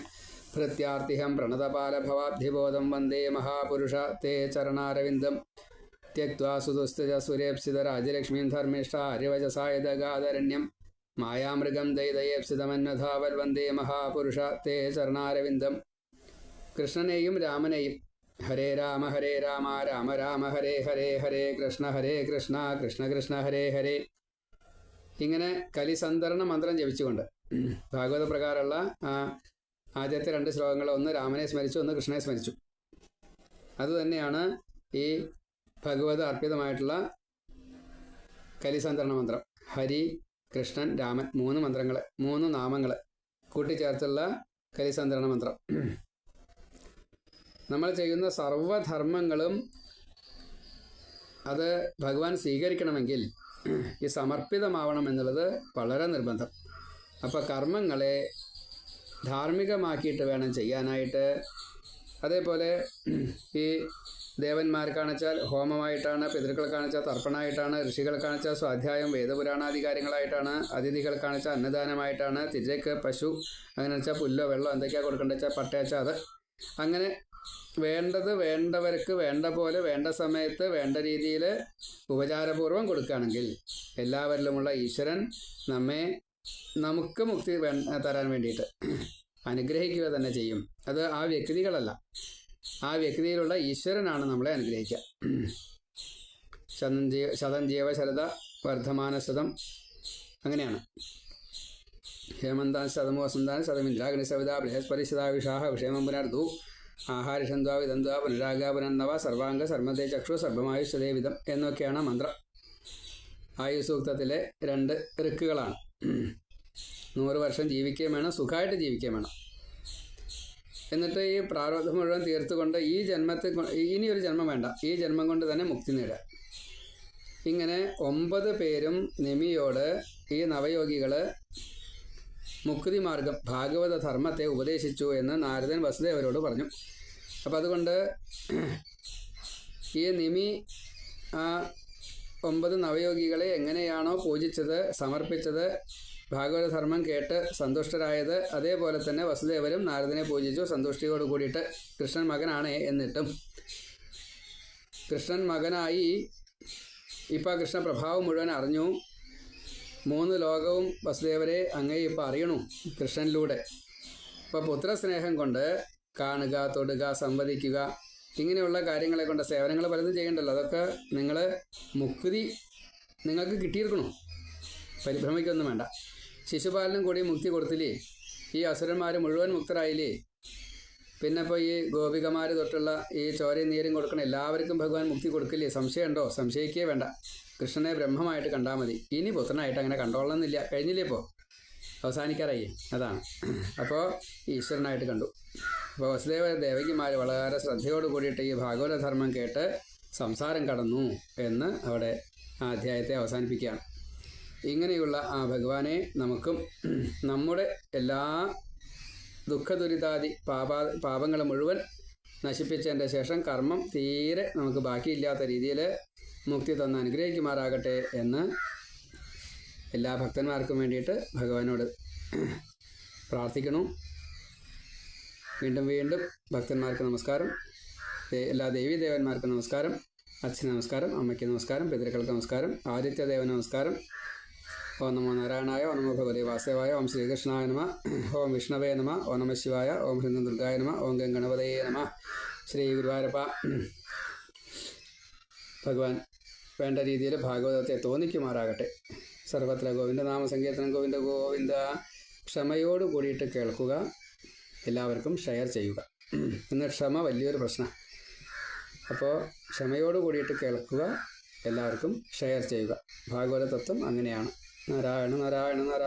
ഭൃത്യാർത്തിഹം പ്രണതപാലഭവാബ്ധിബോധം വന്ദേ മഹാപുരുഷ തേ ചരണാരവിന്ദം ത്യക്ത്വാ സുദുസ്തുജ സുരേപ്സിതരാജലക്ഷ്മീം ധർമ്മിഷ്ഠ ആര്യവചസായതഗാദരണ്യം മായാമൃഗം ദൈതയേപ്സിതമന്വധാവൽ വന്ദേ മഹാപുരുഷ തേ ചരണാരവിന്ദം. കൃഷ്ണനെയും രാമനെയും ഹരേ രാമ രാമ രാമ ഹരേ ഹരേ, ഹരേ കൃഷ്ണ കൃഷ്ണ കൃഷ്ണ ഹരേ ഹരേ, ഇങ്ങനെ കലിസന്തരണ മന്ത്രം ജപിച്ചുകൊണ്ട് ഭാഗവത പ്രകാരമുള്ള ആദ്യത്തെ 2 ശ്ലോകങ്ങൾ, ഒന്ന് രാമനെ സ്മരിച്ചു, ഒന്ന് കൃഷ്ണനെ സ്മരിച്ചു. അതുതന്നെയാണ് ഈ ഭഗവത് അർപ്പിതമായിട്ടുള്ള കലിസന്തരണ മന്ത്രം. ഹരി, കൃഷ്ണൻ, രാമൻ, 3 മന്ത്രങ്ങൾ, 3 നാമങ്ങൾ കൂട്ടിച്ചേർത്തുള്ള കലിസന്തരണ മന്ത്രം. നമ്മൾ ചെയ്യുന്ന സർവധർമ്മങ്ങളും അത് ഭഗവാൻ സ്വീകരിക്കണമെങ്കിൽ ഈ സമർപ്പിതമാവണം എന്നുള്ളത് വളരെ നിർബന്ധം. അപ്പോൾ കർമ്മങ്ങളെ ധാർമ്മികമാക്കിയിട്ട് വേണം ചെയ്യാനായിട്ട്. അതേപോലെ ഈ ദേവന്മാർക്കാണെച്ചാൽ ഹോമമായിട്ടാണ്, പിതൃക്കൾക്കാണെച്ചാൽ തർപ്പണമായിട്ടാണ്, ഋഷികൾക്കാണെച്ചാൽ സ്വാധ്യായം വേദപുരാണാധികാരങ്ങളായിട്ടാണ്, അതിഥികൾക്കാണെച്ചാൽ അന്നദാനമായിട്ടാണ്, തിരക്ക് പശു അങ്ങനെ വെച്ചാൽ പുല്ലോ വെള്ളമോ എന്തൊക്കെയാണ് കൊടുക്കേണ്ടത് വെച്ചാൽ പട്ടയച്ചാൽ അത്, അങ്ങനെ വേണ്ടത് വേണ്ടവർക്ക് വേണ്ട പോലെ വേണ്ട സമയത്ത് വേണ്ട രീതിയിൽ ഉപചാരപൂർവം കൊടുക്കുകയാണെങ്കിൽ എല്ലാവരിലുമുള്ള ഈശ്വരൻ നമുക്ക് മുക്തി തരാൻ വേണ്ടിയിട്ട് അനുഗ്രഹിക്കുക തന്നെ ചെയ്യും. അത് ആ വ്യക്തികളല്ല, ആ വ്യക്തിയിലുള്ള ഈശ്വരനാണ് നമ്മളെ അനുഗ്രഹിക്കുക. ശതം ജീവ ശരദ വർദ്ധമാന ശതം, അങ്ങനെയാണ്. ഹേമന്താൻ ശതമോ വസന്താൻ ശതമിന്ദ്രാഗ്നി സവിത ബൃഹസ്പതി സദാവിഷാഹ വിഷയമം പുനർദു ആഹാരിഷന്ത്വാ വിദന്ത്വാ പുനരാഗ പുനർനവ സർവാംഗ സർമ്മതേ ചക്ഷു സർവമായുഷതേ വിധം എന്നൊക്കെയാണ് മന്ത്രം. ആയുസൂക്തത്തിലെ 2 ഋക്കുകളാണ്. 100 വർഷം ജീവിക്കുകയും വേണം, സുഖമായിട്ട് ജീവിക്കുകയും വേണം. എന്നിട്ട് ഈ പ്രാരബ്ധം മുഴുവൻ തീർത്തുകൊണ്ട് ഈ ജന്മത്തിൽ ഇനിയൊരു ജന്മം വേണ്ട, ഈ ജന്മം കൊണ്ട് തന്നെ മുക്തി നേടുക. ഇങ്ങനെ 9 പേരും നിമിയോട് ഈ നവയോഗികൾ മുക്തി മാർഗം ഭാഗവത ധർമ്മത്തെ ഉപദേശിച്ചു എന്ന് നാരദൻ വസുദേവരോട് പറഞ്ഞു. അപ്പം അതുകൊണ്ട് ഈ നിമി ആ 9 നവയോഗികളെ എങ്ങനെയാണോ പൂജിച്ചത്, സമർപ്പിച്ചത്, ഭാഗവതധർമ്മം കേട്ട് സന്തുഷ്ടരായത്, അതേപോലെ തന്നെ വസുദേവരും നാരദനെ പൂജിച്ചു സന്തുഷ്ടിയോട് കൂടിയിട്ട്. കൃഷ്ണൻ മകനാണ് എന്നിട്ടും കൃഷ്ണൻ മകനായി ഇപ്പം കൃഷ്ണ പ്രഭാവം മുഴുവൻ അറിഞ്ഞു. 3 ലോകവും വസുദേവരെ അങ്ങേ ഇപ്പം അറിയണു കൃഷ്ണനിലൂടെ. ഇപ്പോൾ പുത്രസ്നേഹം കൊണ്ട് കാണുക, തൊടുക, സംവദിക്കുക, ഇങ്ങനെയുള്ള കാര്യങ്ങളെ കൊണ്ട് സേവനങ്ങൾ പലതും ചെയ്യണ്ടല്ലോ. അതൊക്കെ നിങ്ങൾ മുക്തി നിങ്ങൾക്ക് കിട്ടിയിരിക്കണു, പരിഭ്രമിക്കൊന്നും വേണ്ട. ശിശുപാലനും കൂടി മുക്തി കൊടുത്തില്ലേ, ഈ അസുരന്മാർ മുഴുവൻ മുക്തരായില്ലേ. പിന്നെ ഇപ്പോൾ ഈ ഗോപികമാർ തൊട്ടുള്ള ഈ ചോരയും നീരും കൊടുക്കണം എല്ലാവർക്കും ഭഗവാൻ മുക്തി കൊടുക്കില്ലേ? സംശയമുണ്ടോ? സംശയിക്കേ വേണ്ട. കൃഷ്ണനെ ബ്രഹ്മമായിട്ട് കണ്ടാൽ മതി. ഇനി പുത്രനായിട്ട് അങ്ങനെ കണ്ടോളണമെന്നില്ല, കഴിഞ്ഞില്ലേ, ഇപ്പോൾ അവസാനിക്കാറായി. അതാണ്. അപ്പോൾ ഈശ്വരനായിട്ട് കണ്ടു. അപ്പോൾ വസുദേവ ദേവകിമാർ വളരെ ശ്രദ്ധയോട് കൂടിയിട്ട് ഈ ഭാഗവതധർമ്മം കേട്ട് സംസാരം കടന്നു എന്ന് അവിടെ ആ അധ്യായത്തെ അവസാനിപ്പിക്കുകയാണ്. ഇങ്ങനെയുള്ള ആ ഭഗവാനെ നമുക്കും നമ്മുടെ എല്ലാ ദുഃഖദുരിതാദി പാപങ്ങൾ മുഴുവൻ നശിപ്പിച്ചതിൻ്റെ ശേഷം കർമ്മം തീരെ നമുക്ക് ബാക്കിയില്ലാത്ത രീതിയിൽ മുക്തി തന്ന് അനുഗ്രഹിക്കുമാറാകട്ടെ എന്ന് എല്ലാ ഭക്തന്മാർക്കും വേണ്ടിയിട്ട് ഭഗവാനോട് പ്രാർത്ഥിക്കണം. വീണ്ടും വീണ്ടും ഭക്തന്മാർക്ക് നമസ്കാരം, എല്ലാ ദേവീദേവന്മാർക്കും നമസ്കാരം, അച്ഛന് നമസ്കാരം, അമ്മയ്ക്ക് നമസ്കാരം, പിതൃക്കൾക്ക് നമസ്കാരം, ആദിത്യദേവന് നമസ്കാരം. ഓം നമോ നാരായണായ, ഓം നമോ ഭഗവതേ വാസുദേവായ, ഓം ശ്രീകൃഷ്ണായ നമ, ഓം വിഷ്ണവേ നമ, ഓം നമ ശിവായ, ഓം ഹൃദം ദുർഗായ നമ, ഓം ഗണപതയേ നമ. ശ്രീ ഗുരുവായൂരപ്പ ഭഗവാൻ വേണ്ട രീതിയിൽ ഭാഗവതത്തെ തോന്നിക്കുമാറാകട്ടെ. സർവത്ര ഗോവിന്ദ നാമസങ്കീർത്തനം, ഗോവിന്ദ ഗോവിന്ദ. ക്ഷമയോട് കൂടിയിട്ട് കേൾക്കുക, എല്ലാവർക്കും ഷെയർ ചെയ്യുക. ഇന്ന് ക്ഷമ വലിയൊരു പ്രശ്നം. അപ്പോൾ ക്ഷമയോട് കൂടിയിട്ട് കേൾക്കുക, എല്ലാവർക്കും ഷെയർ ചെയ്യുക. ഭാഗവത തത്വം അങ്ങനെയാണ്. നാരായണ നാരായണ നാരായണ.